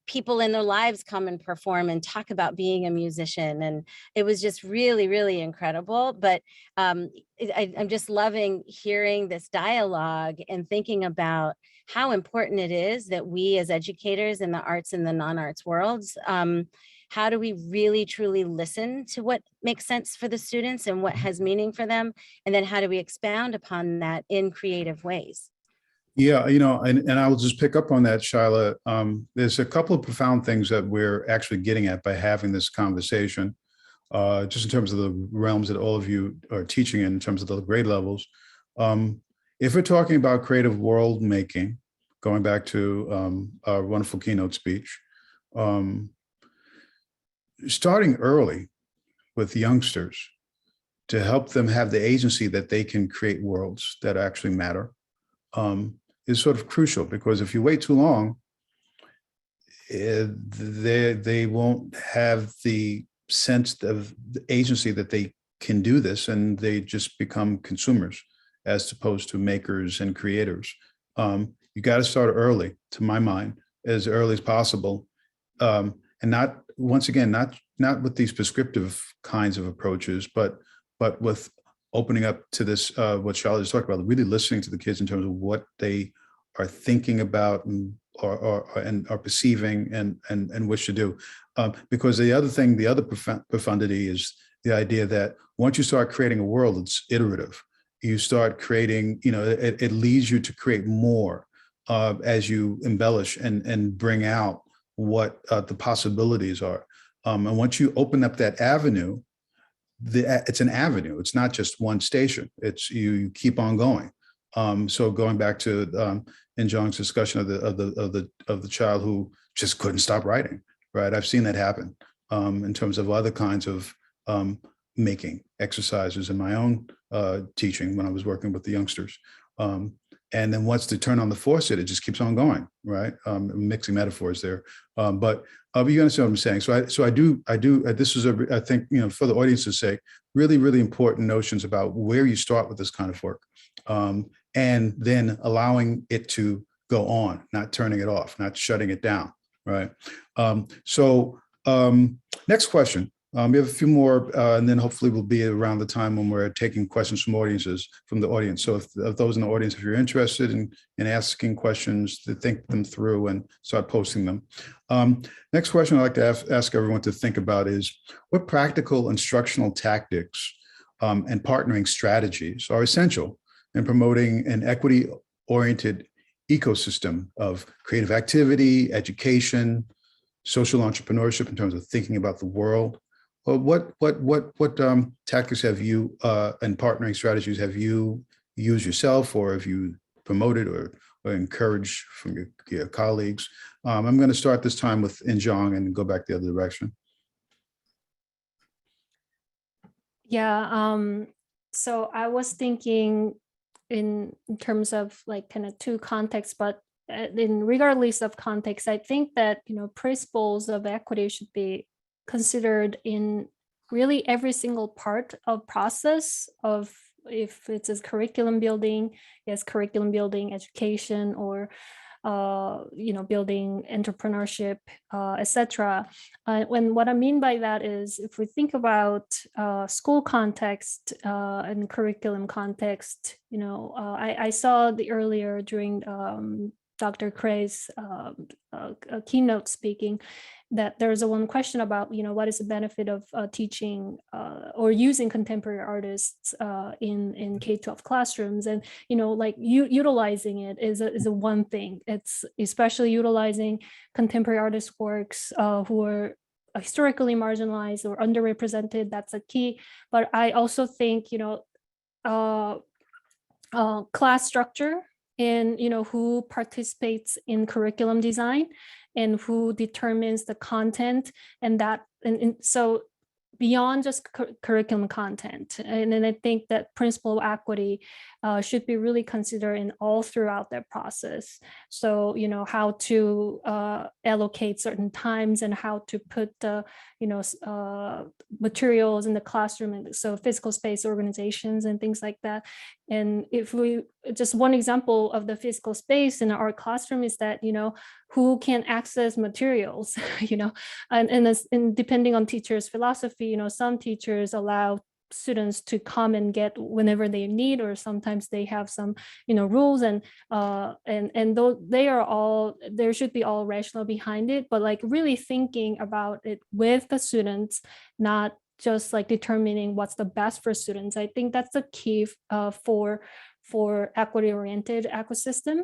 people in their lives come and perform and talk about being a musician. And it was just really, really incredible. But I'm just loving hearing this dialogue and thinking about how important it is that we as educators in the arts and the non-arts worlds, how do we really truly listen to what makes sense for the students and what has meaning for them? And then how do we expound upon that in creative ways? Yeah, and I will just pick up on that, Shyla. There's a couple of profound things that we're actually getting at by having this conversation, just in terms of the realms that all of you are teaching in terms of the grade levels. If we're talking about creative world making, going back to our wonderful keynote speech, starting early with youngsters to help them have the agency that they can create worlds that actually matter. is sort of crucial, because if you wait too long, they won't have the sense of the agency that they can do this, and they just become consumers as opposed to makers and creators. You got to start early, to my mind, as early as possible, and not, once again, not with these prescriptive kinds of approaches, but with opening up to this, what Shyla just talked about, really listening to the kids in terms of what they are thinking about and are perceiving and wish to do. Because the other thing, the other profundity is the idea that once you start creating a world, it's iterative. You start creating, it leads you to create more as you embellish and bring out what the possibilities are. And once you open up that avenue, it's an avenue. It's not just one station. It's you keep on going. So going back to Injeong's discussion of the child who just couldn't stop writing, right? I've seen that happen in terms of other kinds of making exercises in my own teaching when I was working with the youngsters. And then once they turn on the faucet, it just keeps on going, right? Mixing metaphors there, but you understand what I'm saying. So I do. This is I think, for the audience's sake, really, really important notions about where you start with this kind of work, and then allowing it to go on, not turning it off, not shutting it down, right? Next question. We have a few more, and then hopefully we'll be around the time when we're taking questions from the audience. So if those in the audience, if you're interested in asking questions, to think them through and start posting them. Next question I'd like to ask everyone to think about is, what practical instructional tactics and partnering strategies are essential in promoting an equity-oriented ecosystem of creative activity, education, social entrepreneurship in terms of thinking about the world? Well, what tactics have you and partnering strategies have you used yourself, or have you promoted or encouraged from your colleagues? I'm going to start this time with Injeong and go back the other direction. Yeah, so I was thinking in terms of like kind of two contexts, but regardless of context, I think that, principles of equity should be considered in really every single part of process of, if it's a curriculum building, yes, curriculum building, education, or building entrepreneurship, etc. When what I mean by that is, if we think about school context and curriculum context, I saw earlier during Dr. Cray's keynote speaking, that there's one question about, what is the benefit of teaching or using contemporary artists in K-12 classrooms, and utilizing it is a one thing. It's especially utilizing contemporary artist works who are historically marginalized or underrepresented. That's a key. But I also think class structure, and who participates in curriculum design and who determines the content, and so beyond just curriculum content. And then I think that principle of equity should be really considered in all throughout that process. So, how to allocate certain times and how to put the, materials in the classroom, and so physical space organizations and things like that. And if we, just one example of the physical space in our classroom is that, who can access materials, and depending on teachers' philosophy, some teachers allow students to come and get whenever they need, or sometimes they have some, rules, and though they are all, there should be all rational behind it, but like really thinking about it with the students, not just like determining what's the best for students. I think that's the key for equity-oriented ecosystem.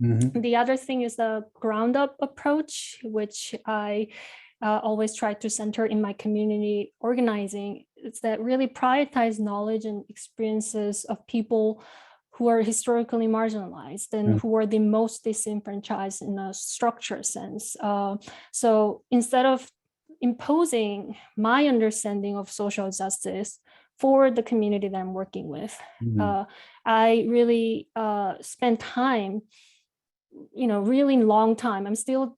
Mm-hmm. The other thing is the ground-up approach, which I always try to center in my community organizing. It's that really prioritize knowledge and experiences of people who are historically marginalized and who are the most disenfranchised in a structured sense. So instead of imposing my understanding of social justice for the community that I'm working with, I really spend time really long time. I'm still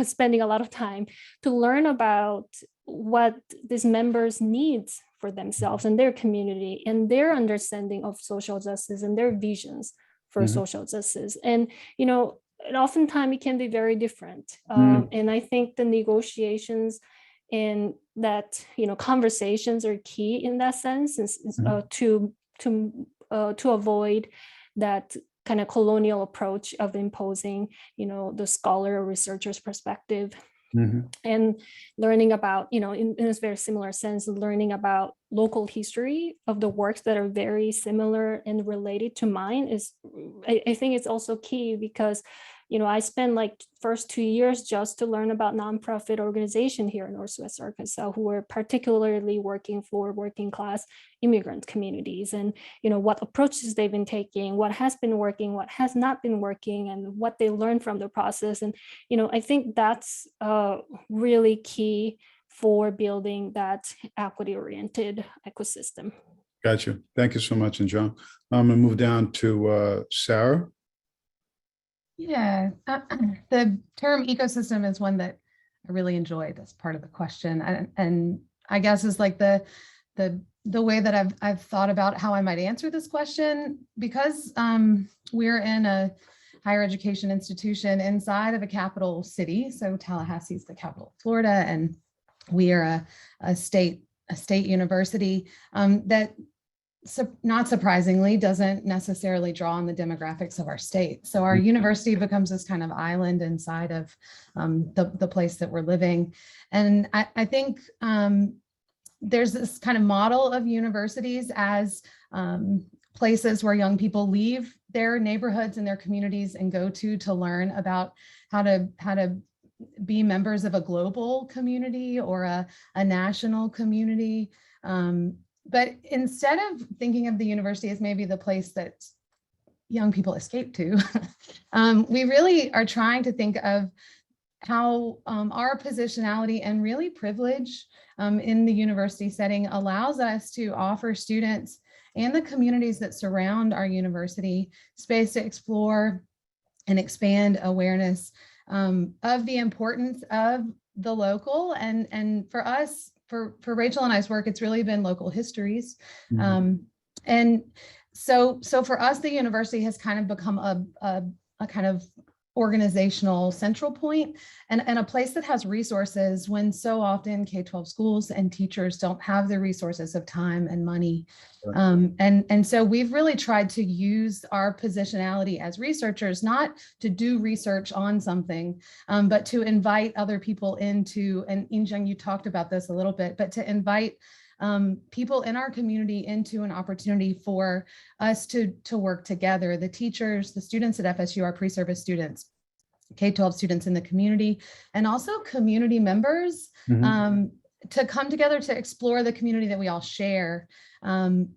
spending a lot of time to learn about what these members needs for themselves and their community and their understanding of social justice and their visions for social justice. And, and oftentimes it can be very different. And I think the negotiations and that, conversations are key in that sense, to avoid that kind of colonial approach of imposing, the scholar or researcher's perspective. And learning about, in a very similar sense, learning about local history of the works that are very similar and related to mine is, I think it's also key because, I spent like first 2 years just to learn about nonprofit organization here in Northwest Arkansas who are particularly working for working class immigrant communities, and what approaches they've been taking, what has been working, what has not been working, and what they learned from the process. And I think that's really key for building that equity-oriented ecosystem. Gotcha. Thank you so much, Injeong. I'm gonna move down to Sara. Yeah, the term ecosystem is one that I really enjoyed as part of the question, and I guess is like the way that I've thought about how I might answer this question, because we're in a higher education institution inside of a capital city. So Tallahassee is the capital of Florida, and we are a state university that, not surprisingly, doesn't necessarily draw on the demographics of our state. So our university becomes this kind of island inside of the place that we're living. And I think there's this kind of model of universities as places where young people leave their neighborhoods and their communities and go to learn about how to be members of a global community or a national community. But instead of thinking of the university as maybe the place that young people escape to, we really are trying to think of how our positionality and really privilege in the university setting allows us to offer students and the communities that surround our university space to explore and expand awareness of the importance of the local. And for us, for Rachel and I's work, it's really been local histories. And so for us, the university has kind of become a kind of organizational central point and a place that has resources when so often K-12 schools and teachers don't have the resources of time and money. And so we've really tried to use our positionality as researchers, not to do research on something, but to invite other people into, and Injeong, you talked about this a little bit, but to invite people in our community into an opportunity for us to work together. The teachers, the students at FSU, our pre-service students, K-12 students in the community, and also community members to come together to explore the community that we all share.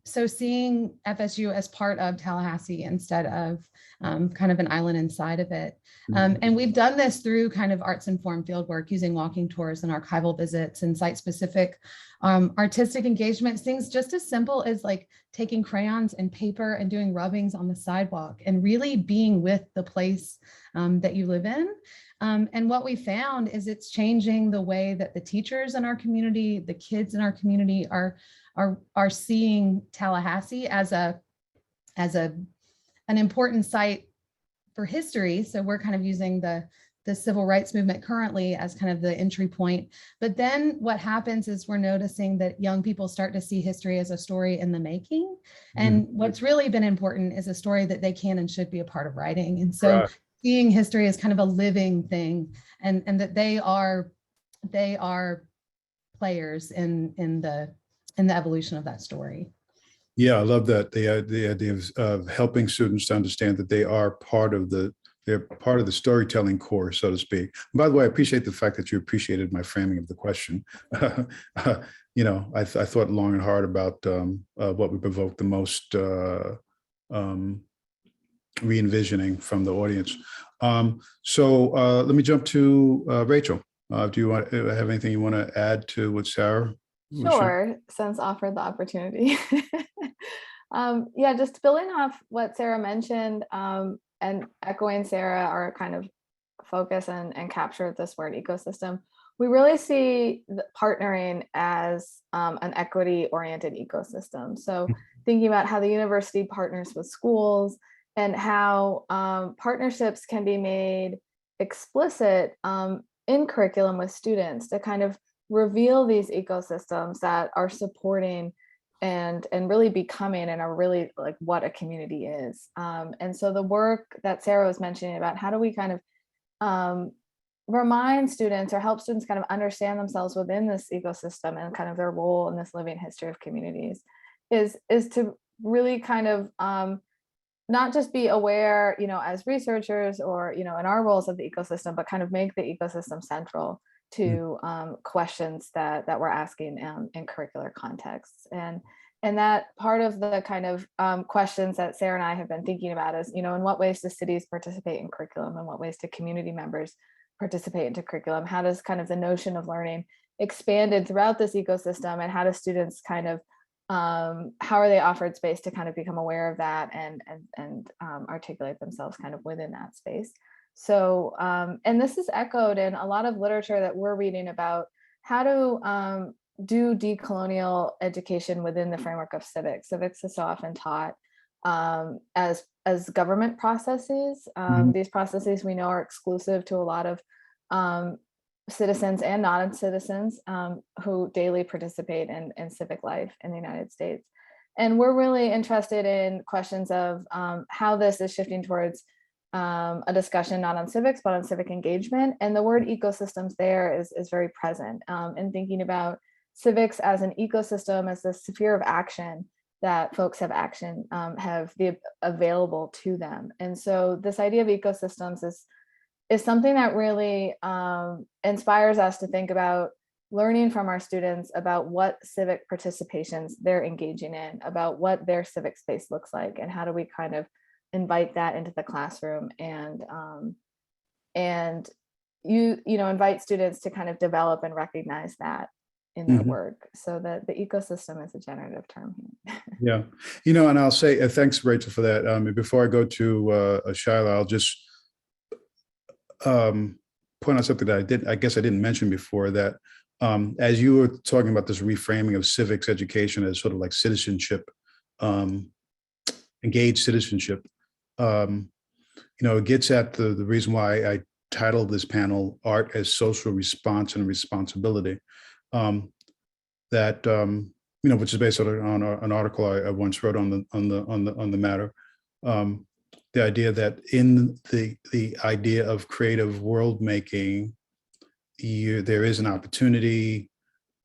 So seeing FSU as part of Tallahassee instead of kind of an island inside of it. And we've done this through kind of arts-informed fieldwork using walking tours and archival visits and site-specific artistic engagements, things just as simple as like taking crayons and paper and doing rubbings on the sidewalk and really being with the place that you live in. And what we found is it's changing the way that the teachers in our community, the kids in our community are seeing Tallahassee as an important site for history. So we're kind of using the civil rights movement currently as kind of the entry point. But then what happens is we're noticing that young people start to see history as a story in the making. And what's really been important is a story that they can and should be a part of writing. And so seeing history as kind of a living thing, and that they are players in the evolution of that story. Yeah, I love that. The idea of helping students to understand that they are they're part of the storytelling core, so to speak. And by the way, I appreciate the fact that you appreciated my framing of the question. I thought long and hard about what would provoke the most re-envisioning from the audience. So let me jump to Rachel. Do you have anything you want to add to what Sara? Sure, since offered the opportunity. Yeah, just building off what Sara mentioned, and echoing Sara, our kind of focus and capture this word ecosystem, we really see partnering as an equity-oriented ecosystem. So thinking about how the university partners with schools and how partnerships can be made explicit in curriculum with students to kind of reveal these ecosystems that are supporting and really becoming and are really like what a community is. And so the work that Sara was mentioning about how do we kind of remind students or help students kind of understand themselves within this ecosystem and kind of their role in this living history of communities is to really kind of not just be aware, you know, as researchers or, you know, in our roles of the ecosystem, but kind of make the ecosystem central to questions that we're asking in curricular contexts. And that part of the kind of questions that Sara and I have been thinking about is, you know, in what ways do cities participate in curriculum? In what ways do community members participate into curriculum? How does kind of the notion of learning expanded throughout this ecosystem, and how do students kind of how are they offered space to kind of become aware of that and articulate themselves kind of within that space? So, and this is echoed in a lot of literature that we're reading about how to do decolonial education within the framework of civics. Civics is so often taught as government processes. These processes we know are exclusive to a lot of citizens and non-citizens who daily participate in civic life in the United States. And we're really interested in questions of how this is shifting towards a discussion not on civics, but on civic engagement. And the word ecosystems there is very present in thinking about civics as an ecosystem, as a sphere of action that folks have available to them. And so this idea of ecosystems is something that really inspires us to think about learning from our students about what civic participations they're engaging in, about what their civic space looks like, and how do we kind of invite that into the classroom and invite students to kind of develop and recognize that in their work. So that the ecosystem is a generative term here. Yeah, you know, and I'll say thanks, Rachel, for that. Before I go to Shyla, I'll just point out something that I guess I didn't mention before, that as you were talking about this reframing of civics education as sort of like citizenship, engaged citizenship, you know, it gets at the reason why I titled this panel "Art as Social Response and Responsibility," you know, which is based on an article I once wrote on the matter. The idea that in the idea of creative world making, there is an opportunity,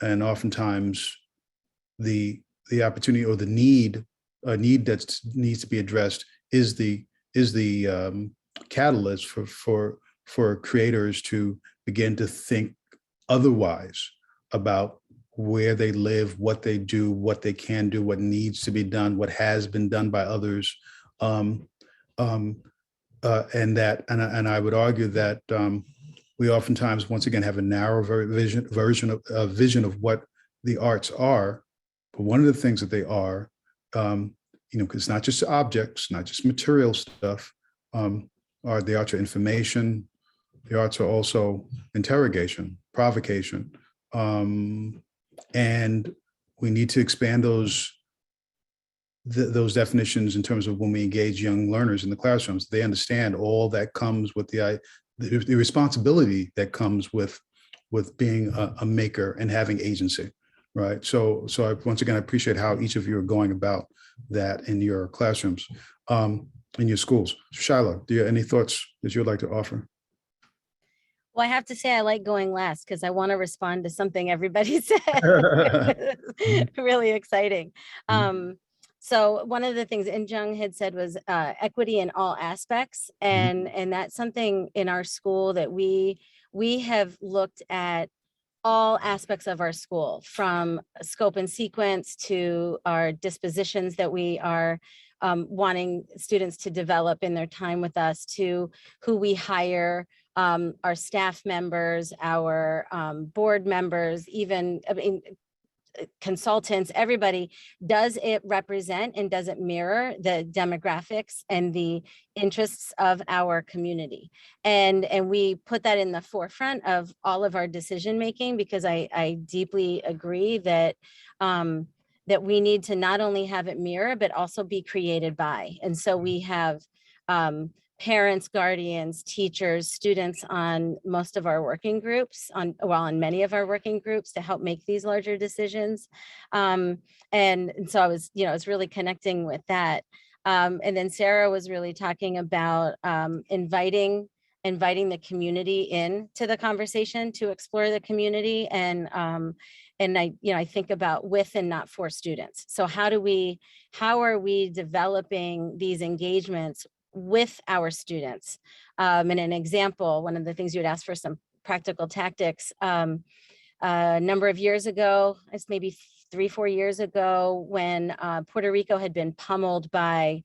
and oftentimes the opportunity or the need that needs to be addressed is the catalyst for creators to begin to think otherwise about where they live, what they do, what they can do, what needs to be done, what has been done by others. And I would argue that we oftentimes, once again, have a narrow vision of what the arts are. But one of the things that they are, you know, because it's not just objects, not just material stuff, are the arts are information. The arts are also interrogation, provocation, and we need to expand those definitions in terms of when we engage young learners in the classrooms. They understand all that comes with the responsibility that comes with being a maker and having agency, right? So once again, I appreciate how each of you are going about that in your classrooms, in your schools. Shyla, do you have any thoughts that you would like to offer? Well, I have to say I like going last because I want to respond to something everybody said. Really exciting. So one of the things Injeong had said was equity in all aspects. And that's something in our school that we have looked at all aspects of our school, from scope and sequence to our dispositions that we are wanting students to develop in their time with us, to who we hire, our staff members, our board members, even, I mean, consultants, everybody, does it represent and does it mirror the demographics and the interests of our community? And we put that in the forefront of all of our decision making, because I deeply agree that that we need to not only have it mirror, but also be created by. And so we have parents, guardians, teachers, students on most of our working groups, on many of our working groups, to help make these larger decisions. And so I was, I was really connecting with that. And then Sara was really talking about inviting the community into the conversation to explore the community. And I think about with and not for students. So how are we developing these engagements with our students? And an example, one of the things you would ask for some practical tactics, a number of years ago, it's maybe 3-4 years ago, when Puerto Rico had been pummeled by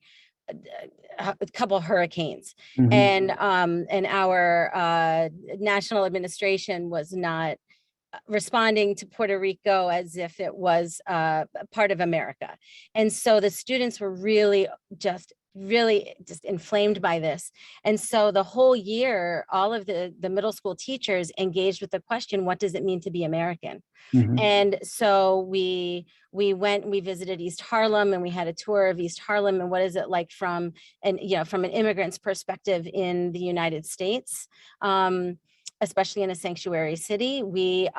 a couple hurricanes, and our national administration was not responding to Puerto Rico as if it was part of America. And so the students were really just inflamed by this. And so the whole year, all of the middle school teachers engaged with the question, what does it mean to be American? And so we visited East Harlem, and we had a tour of East Harlem, and what is it like from an immigrant's perspective in the United States, especially in a sanctuary city. We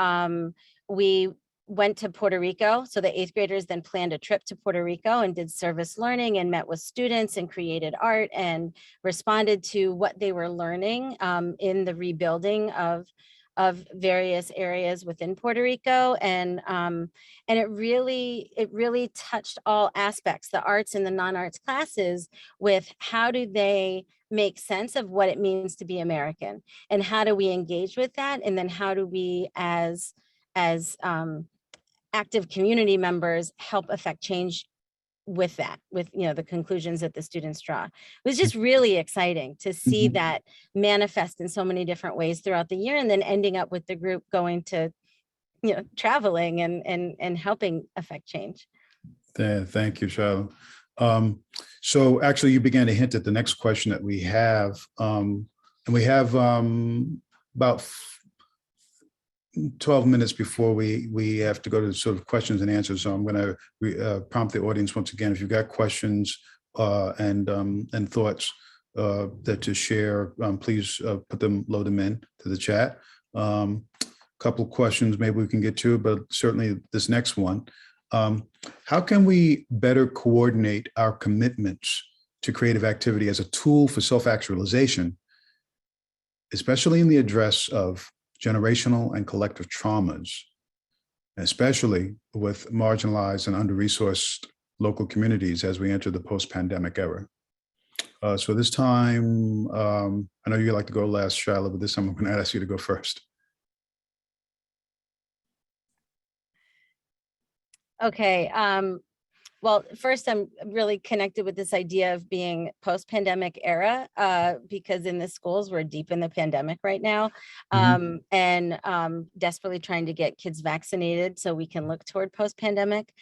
went to Puerto Rico. So the 8th graders then planned a trip to Puerto Rico and did service learning and met with students and created art and responded to what they were learning in the rebuilding of various areas within Puerto Rico. And it really touched all aspects, the arts and the non-arts classes, with how do they make sense of what it means to be American, and how do we engage with that? And then how do we as active community members help affect change with that, with the conclusions that the students draw? It was just really exciting to see that manifest in so many different ways throughout the year, and then ending up with the group going to traveling and helping affect change. Thank you, Shyla. So actually, you began to hint at the next question that we have, and we have about 12 minutes before we have to go to sort of questions and answers. So I'm going to prompt the audience once again. If you've got questions and thoughts that to share, please load them in to the chat. Couple of questions maybe we can get to, but certainly this next one. How can we better coordinate our commitments to creative activity as a tool for self-actualization, especially in the address of generational and collective traumas, especially with marginalized and under-resourced local communities as we enter the post-pandemic era? So this time, I know you like to go last, Shyla, but this time I'm going to ask you to go first. Okay. Well, first, I'm really connected with this idea of being post-pandemic era, because in the schools, we're deep in the pandemic right now, and desperately trying to get kids vaccinated so we can look toward post-pandemic.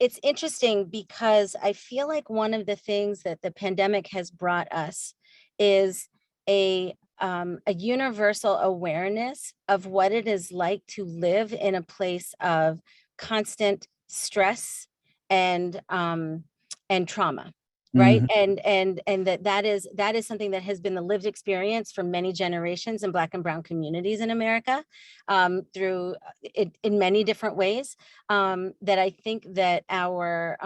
It's interesting because I feel like one of the things that the pandemic has brought us is a universal awareness of what it is like to live in a place of constant stress and trauma, right? And that is something that has been the lived experience for many generations in Black and Brown communities in America, through in many different ways, that I think that our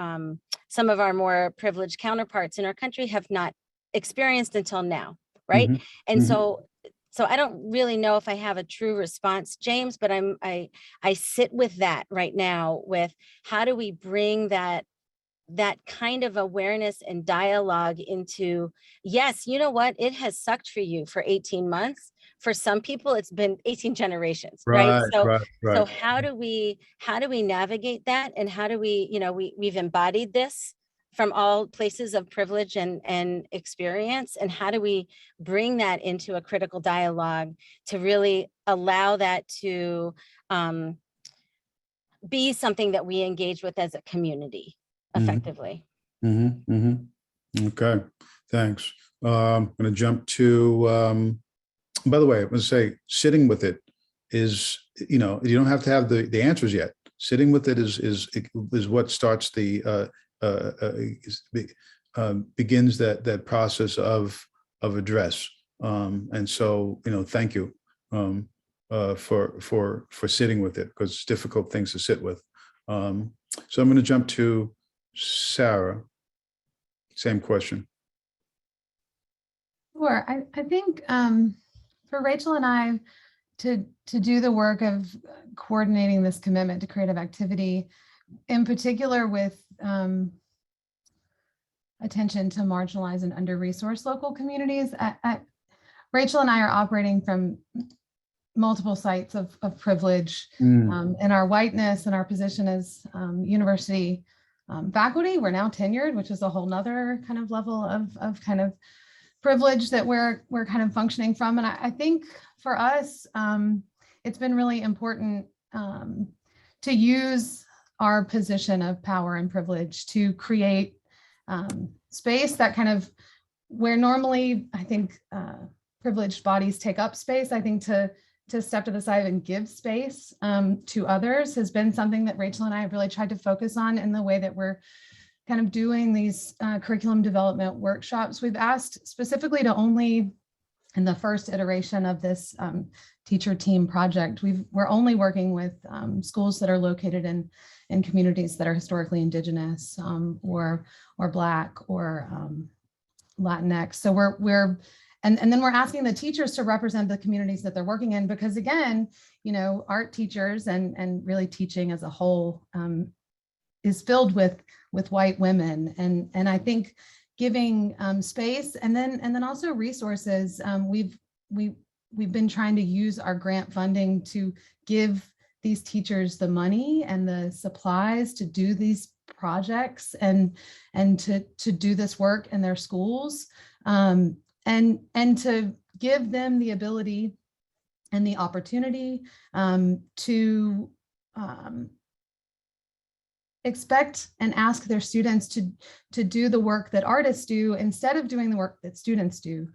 some of our more privileged counterparts in our country have not experienced until now. Right. And so I don't really know if I have a true response, James, but I sit with that right now, with how do we bring that kind of awareness and dialogue into, yes, you know what, it has sucked for you for 18 months. For some people, it's been 18 generations, right? So how do we navigate that? And how do we, we've embodied this from all places of privilege and experience, and how do we bring that into a critical dialogue to really allow that to be something that we engage with as a community effectively. Okay, thanks. I'm going to jump to, by the way, I'm going to say sitting with it is, you don't have to have the answers yet. Sitting with it is what starts begins that process of address. And so, thank you for sitting with it, because it's difficult things to sit with. So I'm going to jump to Sara. Same question. Sure. I think for Rachel and I to do the work of coordinating this commitment to creative activity, in particular with attention to marginalized and under-resourced local communities, Rachel and I are operating from multiple sites of privilege in our whiteness and our position as university faculty. We're now tenured, which is a whole nother kind of level of kind of privilege that we're kind of functioning from. And I think for us, it's been really important to use our position of power and privilege to create space that kind of, where normally I think privileged bodies take up space, I think to step to the side and give space to others has been something that Rachel and I have really tried to focus on in the way that we're kind of doing these curriculum development workshops. We've asked specifically to only, in the first iteration of this teacher team project, we're only working with schools that are located in communities that are historically Indigenous or Black or Latinx. So and then we're asking the teachers to represent the communities that they're working in, because again, art teachers and really teaching as a whole is filled with white women. And I think giving space and then also resources, we've been trying to use our grant funding to give these teachers the money and the supplies to do these projects and to do this work in their schools, and to give them the ability and the opportunity to expect and ask their students to do the work that artists do instead of doing the work that students do.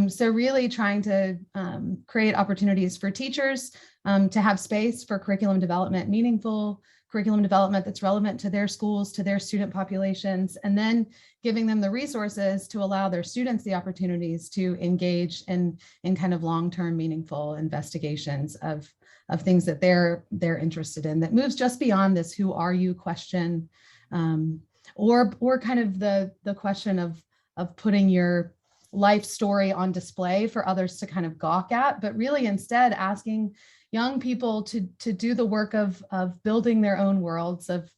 So really trying to create opportunities for teachers to have space for curriculum development, meaningful curriculum development that's relevant to their schools, to their student populations, and then giving them the resources to allow their students the opportunities to engage in kind of long-term meaningful investigations of things that they're interested in, that moves just beyond this "who are you" question, or kind of the question of putting your life story on display for others to kind of gawk at, but really instead asking young people to do the work of building their own worlds, of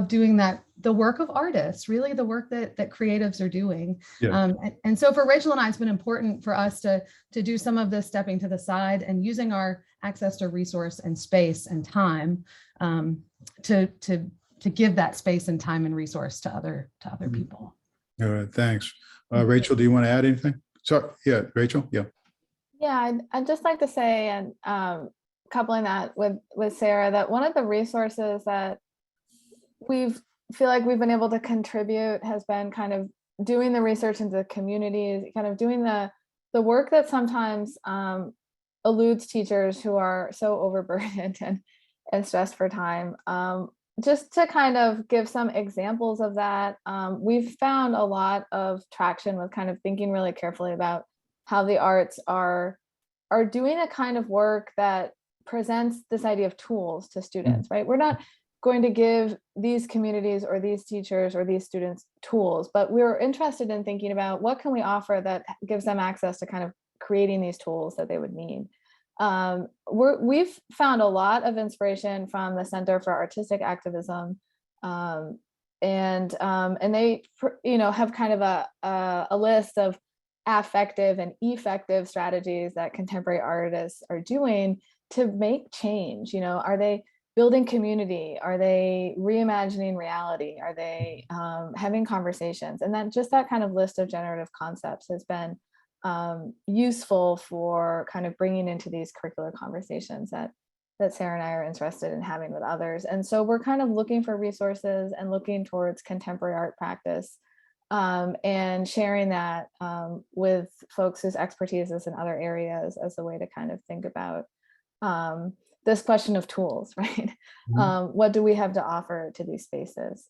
doing the work of artists, really the work that creatives are doing. Yeah. And so for Rachel and I, it's been important for us to do some of this stepping to the side and using our access to resource and space and time to give that space and time and resource to other people. All right, thanks. Rachel, do you want to add anything? Sorry, yeah, Rachel, yeah. Yeah, I'd just like to say, and coupling that with Sara, that one of the resources that feel like we've been able to contribute has been kind of doing the research into the communities, kind of doing the work that sometimes eludes teachers who are so overburdened and stressed for time. Just to kind of give some examples of that, we've found a lot of traction with kind of thinking really carefully about how the arts are doing a kind of work that presents this idea of tools to students, right? We're not going to give these communities or these teachers or these students tools, but we're interested in thinking about what can we offer that gives them access to kind of creating these tools that they would need. We've found a lot of inspiration from the Center for Artistic Activism, and they have kind of a list of affective and effective strategies that contemporary artists are doing to make change. Are they building community? Are they reimagining reality? Are they having conversations? And then just that kind of list of generative concepts has been useful for kind of bringing into these curricular conversations that Sara and I are interested in having with others. And so we're kind of looking for resources and looking towards contemporary art practice and sharing that with folks whose expertise is in other areas as a way to kind of think about this question of tools, right? What do we have to offer to these spaces?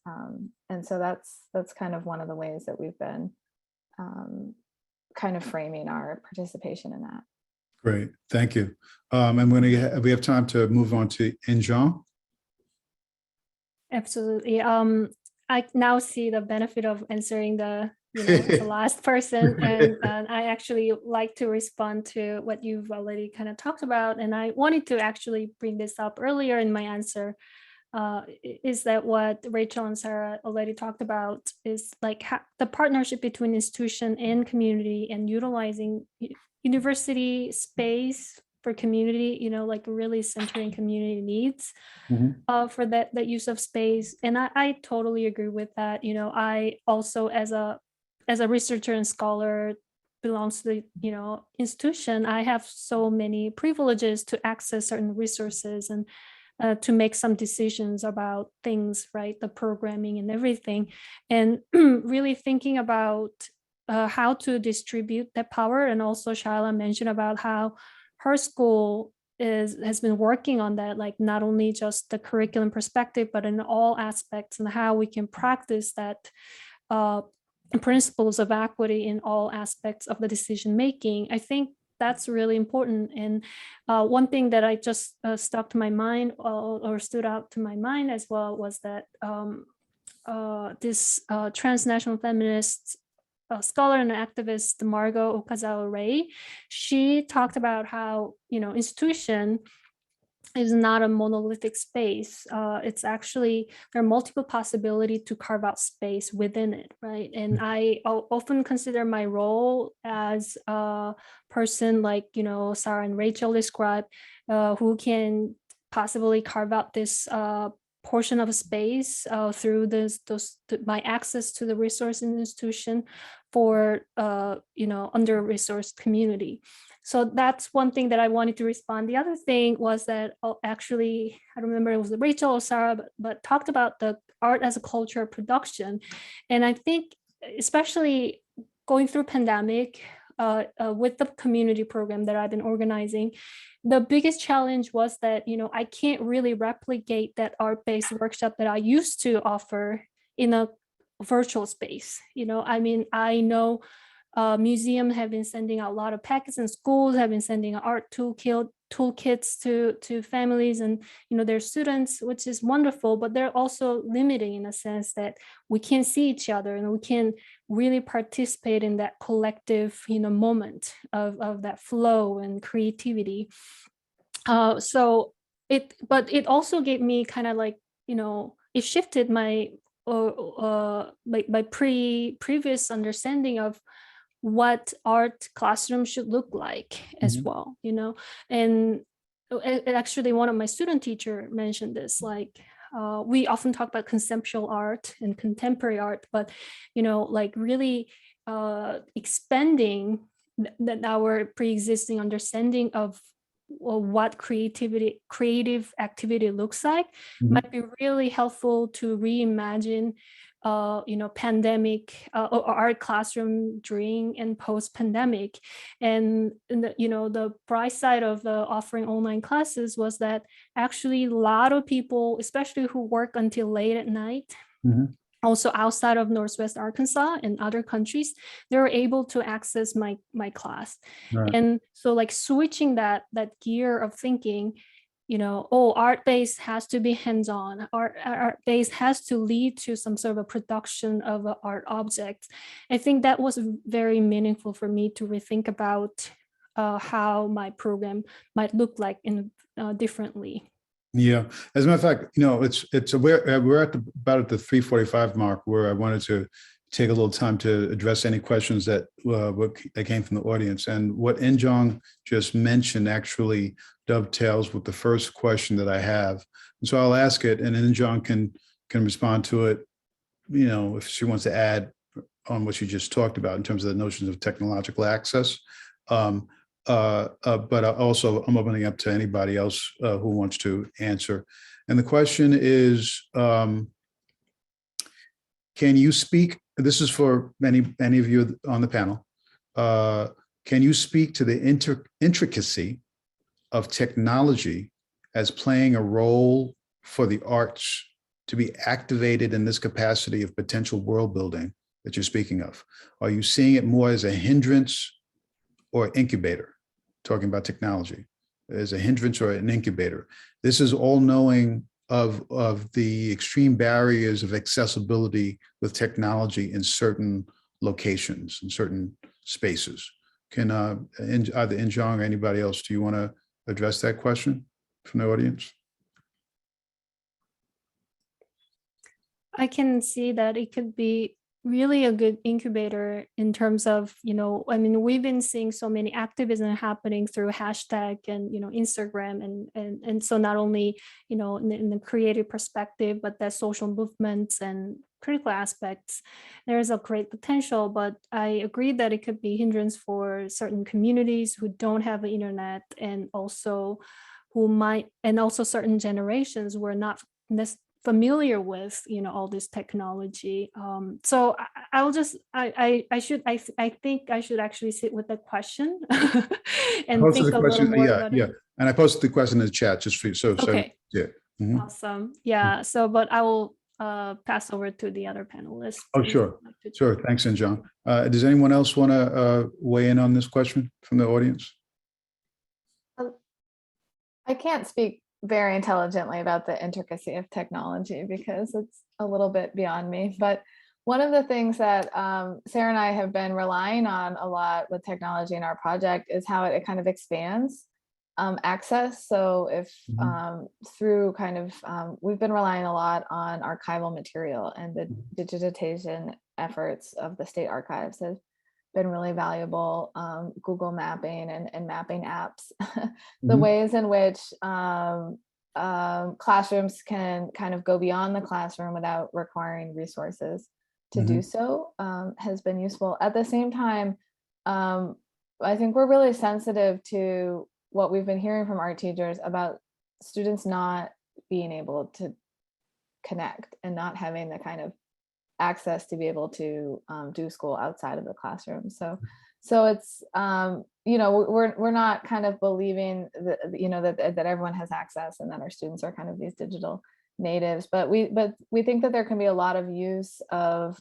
And so that's kind of one of the ways that we've been kind of framing our participation in that. Great, thank you. And we have time to move on to Injeong. Absolutely. I now see the benefit of answering the last person, and I actually like to respond to what you've already kind of talked about. And I wanted to actually bring this up earlier in my answer. Is that what Rachel and Sara already talked about? Is like the partnership between institution and community, and utilizing university space for community, like really centering community needs for that use of space. And I totally agree with that. I also, as a researcher and scholar, belongs to the institution, I have so many privileges to access certain resources and to make some decisions about things, right? The programming and everything, and really thinking about how to distribute that power. And also Shyla mentioned about how her school has been working on that, like not only just the curriculum perspective, but in all aspects, and how we can practice that principles of equity in all aspects of the decision making. I think that's really important. And one thing that I just stuck to my mind or stood out to my mind as well was that this transnational feminist scholar and activist Margot Okazawa-Ray, she talked about how institution is not a monolithic space. It's actually, there are multiple possibilities to carve out space within it, right? And I often consider my role as a person like, Sara and Rachel described, who can possibly carve out this portion of space through my access to the resource institution for under-resourced community. So that's one thing that I wanted to respond. The other thing was that actually, I don't remember, it was Rachel or Sara, but talked about the art as a culture of production. And I think especially going through pandemic with the community program that I've been organizing, the biggest challenge was that, I can't really replicate that art-based workshop that I used to offer in a virtual space. I know museums have been sending out a lot of packets, and schools have been sending art toolkits to families and their students, which is wonderful, but they're also limiting in a sense that we can't see each other and we can really participate in that collective moment of that flow and creativity. But it also gave me kind of like, it shifted my previous understanding of what art classroom should look like as well, and actually one of my student teacher mentioned this, like we often talk about conceptual art and contemporary art, but like really expanding our pre-existing understanding of what creative activity looks like might be really helpful to reimagine pandemic or art classroom during and post-pandemic. And the bright side of the offering online classes was that actually a lot of people, especially who work until late at night, also outside of Northwest Arkansas and other countries, they're able to access my class. Right. And so like switching that gear of thinking, art-based has to be hands-on, art-based has to lead to some sort of a production of an art object. I think that was very meaningful for me to rethink about how my program might look like differently. Yeah, as a matter of fact, we're at about at the 3:45 mark, where I wanted to take a little time to address any questions that came from the audience. And what Injeong just mentioned actually dovetails with the first question that I have, So I'll ask it, and then John can respond to it, you know, if she wants to add on what you just talked about in terms of the notions of technological access. But also I'm opening up to anybody else who wants to answer. And the question is, can you speak, this is for many of you on the panel, can you speak to the intricacy of technology as playing a role for the arts to be activated in this capacity of potential world building that you're speaking of? Are you seeing it more as a hindrance or incubator? Talking about technology as a hindrance or an incubator. This is all knowing of the extreme barriers of accessibility with technology in certain locations, in certain spaces. Can either Injeong or anybody else, do you want to address that question from the audience? I can see that it could be really a good incubator in terms of, you know, I mean, we've been seeing so many activism happening through hashtag and, you know, Instagram and so not only, you know, in the creative perspective, but that social movements and critical aspects, there is a great potential, but I agree that it could be a hindrance for certain communities who don't have the internet, and also who might, and also certain generations who are not familiar with, you know, all this technology. So I'll just, I think I should actually sit with the question and think a little more about it. And I posted the question in the chat just for you. So, okay. Yeah. Awesome. Yeah. So, but I will pass over to the other panelists. Oh, sure. Sure. Thanks, Injeong. Does anyone else want to weigh in on this question from the audience? I can't speak very intelligently about the intricacy of technology because it's a little bit beyond me. But one of the things that Sara and I have been relying on a lot with technology in our project is how it kind of expands access. So if through kind of, we've been relying a lot on archival material, and the digitization efforts of the state archives have been really valuable. Google mapping and mapping apps, the ways in which classrooms can kind of go beyond the classroom without requiring resources to do so has been useful. At the same time, I think we're really sensitive to what we've been hearing from art teachers about students not being able to connect and not having the kind of access to be able to do school outside of the classroom. So it's you know, we're not kind of believing that, you know, that everyone has access and that our students are kind of these digital natives, but we think that there can be a lot of use of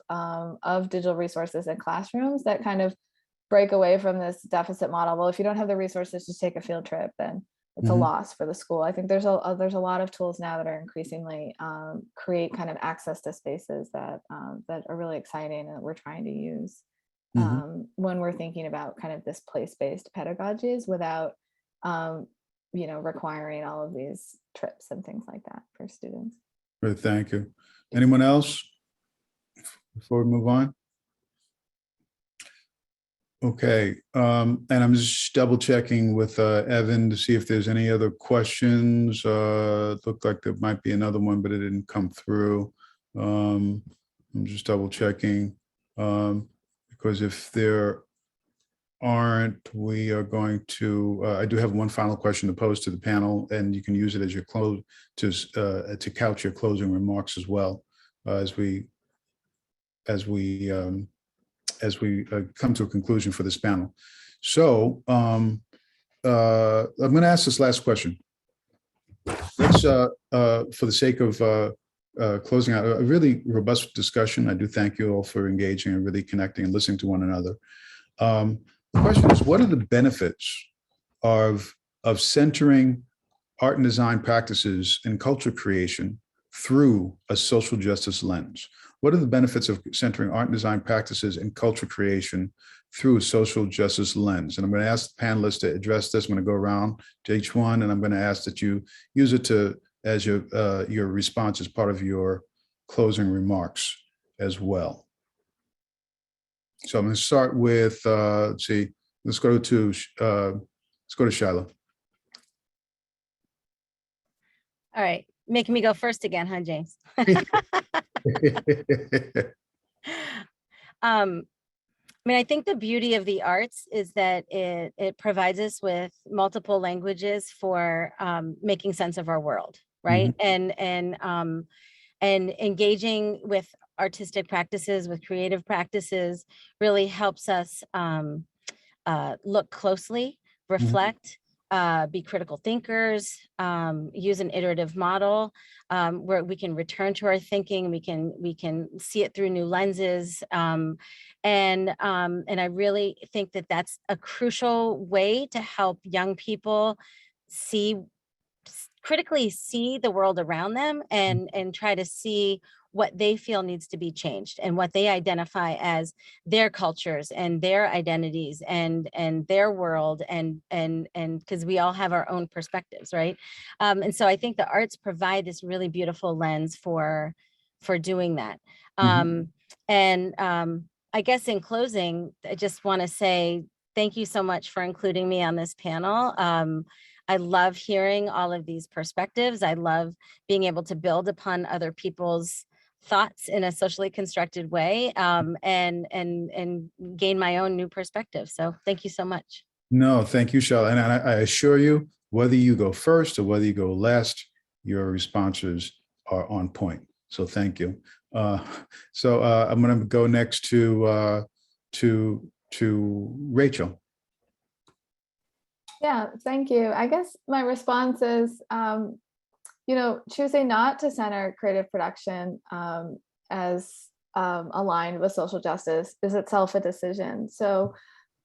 digital resources in classrooms that kind of break away from this deficit model. Well, if you don't have the resources to take a field trip, then it's a loss for the school. I think there's a lot of tools now that are increasingly create kind of access to spaces that that are really exciting and that we're trying to use when we're thinking about kind of this place-based pedagogies without you know, requiring all of these trips and things like that for students. Great, thank you. Anyone else before we move on? Okay, and I'm just double checking with Evan to see if there's any other questions. It looked like there might be another one, but it didn't come through. I'm just double checking because if there aren't, we are going to, I do have one final question to pose to the panel, and you can use it as your close to couch your closing remarks as well as we come to a conclusion for this panel. So I'm going to ask this last question. Let's, for the sake of closing out a really robust discussion, I do thank you all for engaging and really connecting and listening to one another. The question is, what are the benefits of centering art and design practices and culture creation through a social justice lens? What are the benefits of centering art and design practices and culture creation through a social justice lens? And I'm going to ask the panelists to address this. I'm going to go around to each one, and I'm going to ask that you use it as your response as part of your closing remarks as well. So I'm going to start with, let's see, let's go to Shyla. All right. making me go first again, huh, James? I mean, I think the beauty of the arts is that it provides us with multiple languages for making sense of our world, right? And engaging with artistic practices, with creative practices, really helps us look closely, reflect, be critical thinkers, use an iterative model where we can return to our thinking, we can see it through new lenses. And I really think that that's a crucial way to help young people critically see the world around them and try to see what they feel needs to be changed and what they identify as their cultures and their identities and their world and because we all have our own perspectives, right? And so I think the arts provide this really beautiful lens for doing that. I guess in closing, I just want to say thank you so much for including me on this panel. I love hearing all of these perspectives. I love being able to build upon other people's thoughts in a socially constructed way and gain my own new perspective. So thank you so much. No, thank you, Shyla. And I assure you, whether you go first or whether you go last, your responses are on point. So thank you. I'm going to go next to Rachel. Yeah, thank you. I guess my response is, choosing not to center creative production as aligned with social justice is itself a decision. So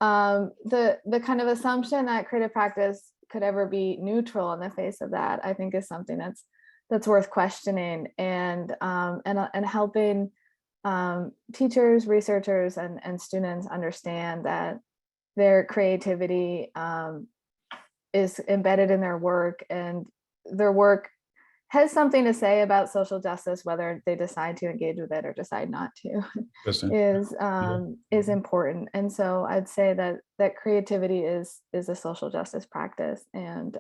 the kind of assumption that creative practice could ever be neutral in the face of that, I think, is something that's worth questioning and helping teachers, researchers, and students understand that their creativity is embedded in their work, and their work has something to say about social justice, whether they decide to engage with it or decide not to, is important. And so I'd say that creativity is a social justice practice, and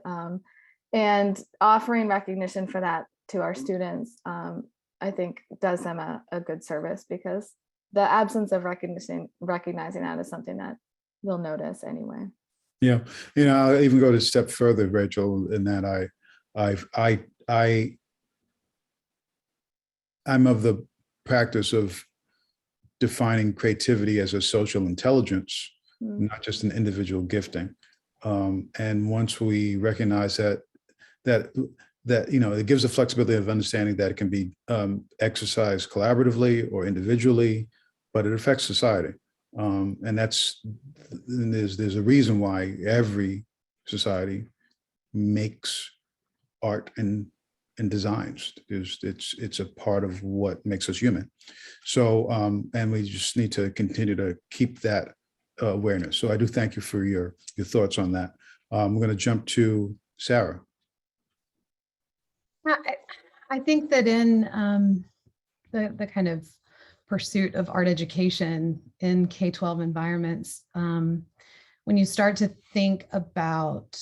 offering recognition for that to our students, I think does them a good service, because the absence of recognizing that is something that they'll notice anyway. Yeah, I'll even go a step further, Rachel, in that I'm of the practice of defining creativity as a social intelligence, not just an individual gifting. And once we recognize that it gives a flexibility of understanding that it can be exercised collaboratively or individually, but it affects society. And there's a reason why every society makes art and designs. It's a part of what makes us human. So and we just need to continue to keep that awareness. So I do thank you for your thoughts on that. I'm going to jump to Sara. I think that in the kind of pursuit of art education in K-12 environments, when you start to think about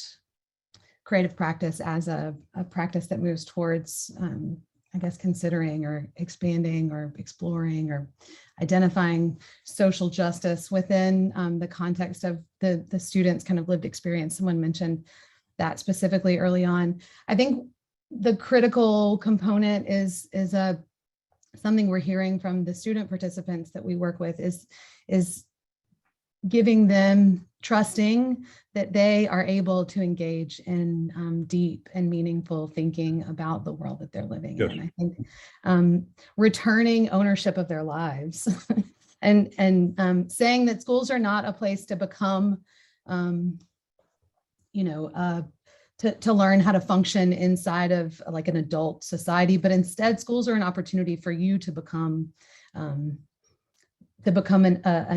creative practice as a practice that moves towards, I guess, considering or expanding or exploring or identifying social justice within the context of the students' kind of lived experience. Someone mentioned that specifically early on. I think the critical component is something we're hearing from the student participants that we work with is giving them, trusting that they are able to engage in deep and meaningful thinking about the world that they're living in. I think returning ownership of their lives and saying that schools are not a place to become, to learn how to function inside of like an adult society, but instead schools are an opportunity for you to become an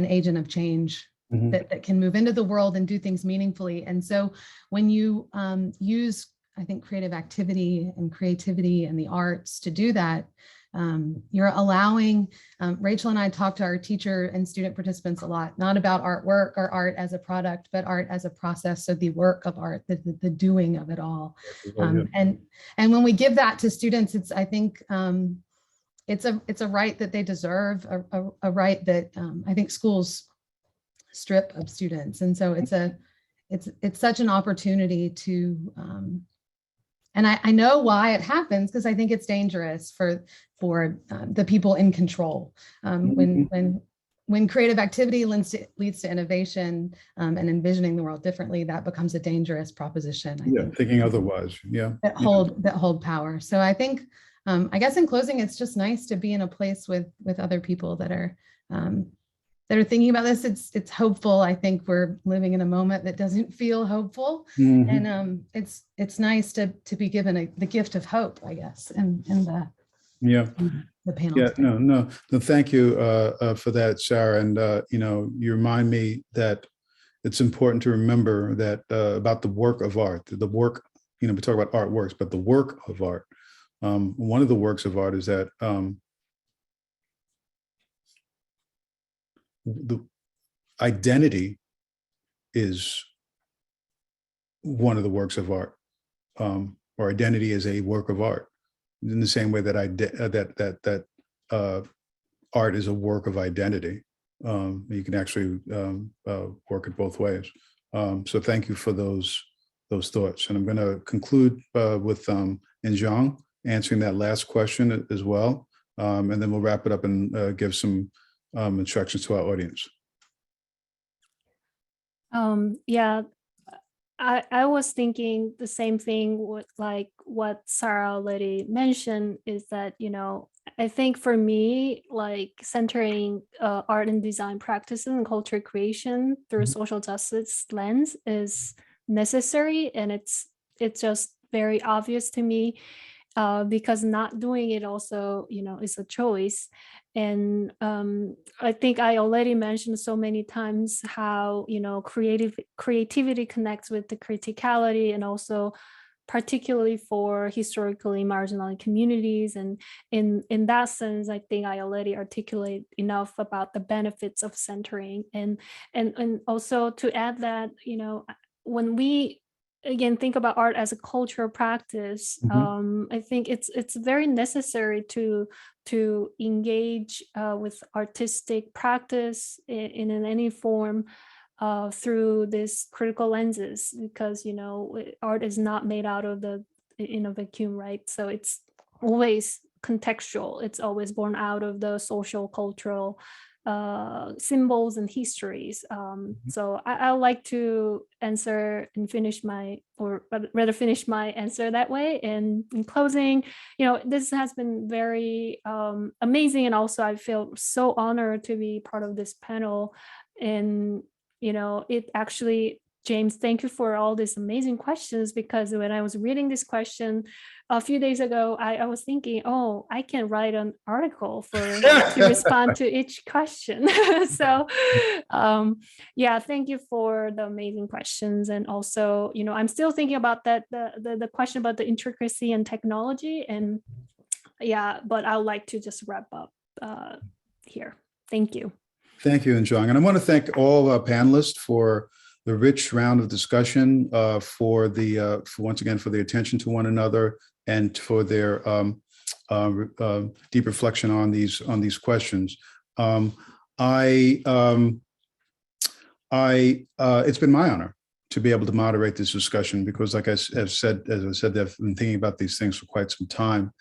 agent of change that can move into the world and do things meaningfully. And so when you use, I think, creative activity and creativity and the arts to do that, You're allowing, Rachel and I talk to our teacher and student participants a lot, not about artwork or art as a product, but art as a process. So the work of art, the doing of it all. And when we give that to students, it's, I think, it's a right that they deserve, a right that I think schools strip of students. And so it's such an opportunity to, and I know why it happens, because I think it's dangerous for the people in control. When creative activity leads to innovation and envisioning the world differently, that becomes a dangerous proposition. I think, thinking otherwise, that hold power. So I think, I guess in closing, it's just nice to be in a place with other people that are thinking about this. It's hopeful. I think we're living in a moment that doesn't feel hopeful, and it's nice to be given the gift of hope, I guess, and the panel. Yeah, no. Thank you for that, Sarah. And you remind me that it's important to remember that about the work of art. The work, we talk about artworks, but the work of art. One of the works of art is that the identity is one of the works of art, or identity is a work of art, in the same way that art is a work of identity. You can actually work it both ways. So thank you for those thoughts. And I'm going to conclude with Injeong answering that last question as well, and then we'll wrap it up and give some instructions to our audience. Yeah, I was thinking the same thing with like what Sara already mentioned, is that, I think for me, like centering art and design practices and culture creation through social justice lens is necessary. And it's just very obvious to me, because not doing it also, is a choice. And I think I already mentioned so many times how, creativity connects with the criticality, and also particularly for historically marginalized communities. And in that sense, I think I already articulate enough about the benefits of centering. And also to add that, when we again think about art as a cultural practice, I think it's very necessary to engage with artistic practice in any form through these critical lenses, because art is not made out of in a vacuum, right? So it's always contextual. It's always born out of the social, cultural symbols and histories. So I like to answer and finish my answer that way. And in closing, this has been very amazing, and also I feel so honored to be part of this panel. And it actually, James, thank you for all these amazing questions, because when I was reading this question a few days ago, I was thinking, oh, I can write an article to respond to each question. So yeah, thank you for the amazing questions. And also, I'm still thinking about that, the question about the intricacy and technology. And yeah, but I would like to just wrap up here. Thank you. Thank you, Injeong. And I want to thank all our panelists for the rich round of discussion, for once again, for the attention to one another, and for their deep reflection on these questions. It's been my honor to be able to moderate this discussion, because, like as I said, I've been thinking about these things for quite some time.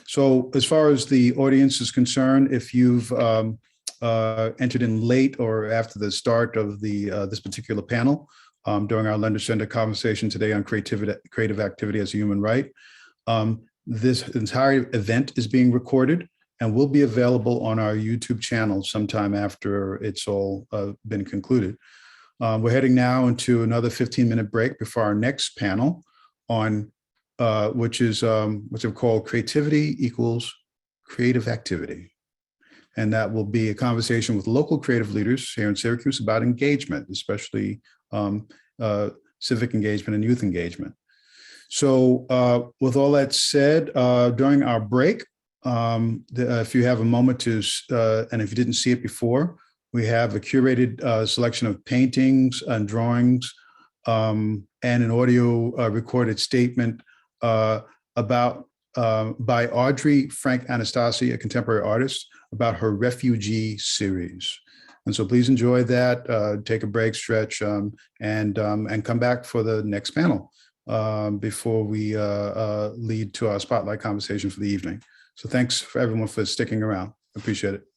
So as far as the audience is concerned, if you've entered in late or after the start of this particular panel, during our Lender-Centered conversation today on creative activity as a human right, this entire event is being recorded and will be available on our YouTube channel sometime after it's all been concluded. We're heading now into another 15-minute break before our next panel on which is what's called Creativity Equals Creative Activity. And that will be a conversation with local creative leaders here in Syracuse about engagement, especially civic engagement and youth engagement. So with all that said, during our break, if you have a moment to, and if you didn't see it before, we have a curated selection of paintings and drawings and an audio recorded statement about by Audrey Frank Anastasi, a contemporary artist, about her refugee series. And so please enjoy that, take a break, stretch, and come back for the next panel before we lead to our spotlight conversation for the evening. So thanks for everyone for sticking around. Appreciate it.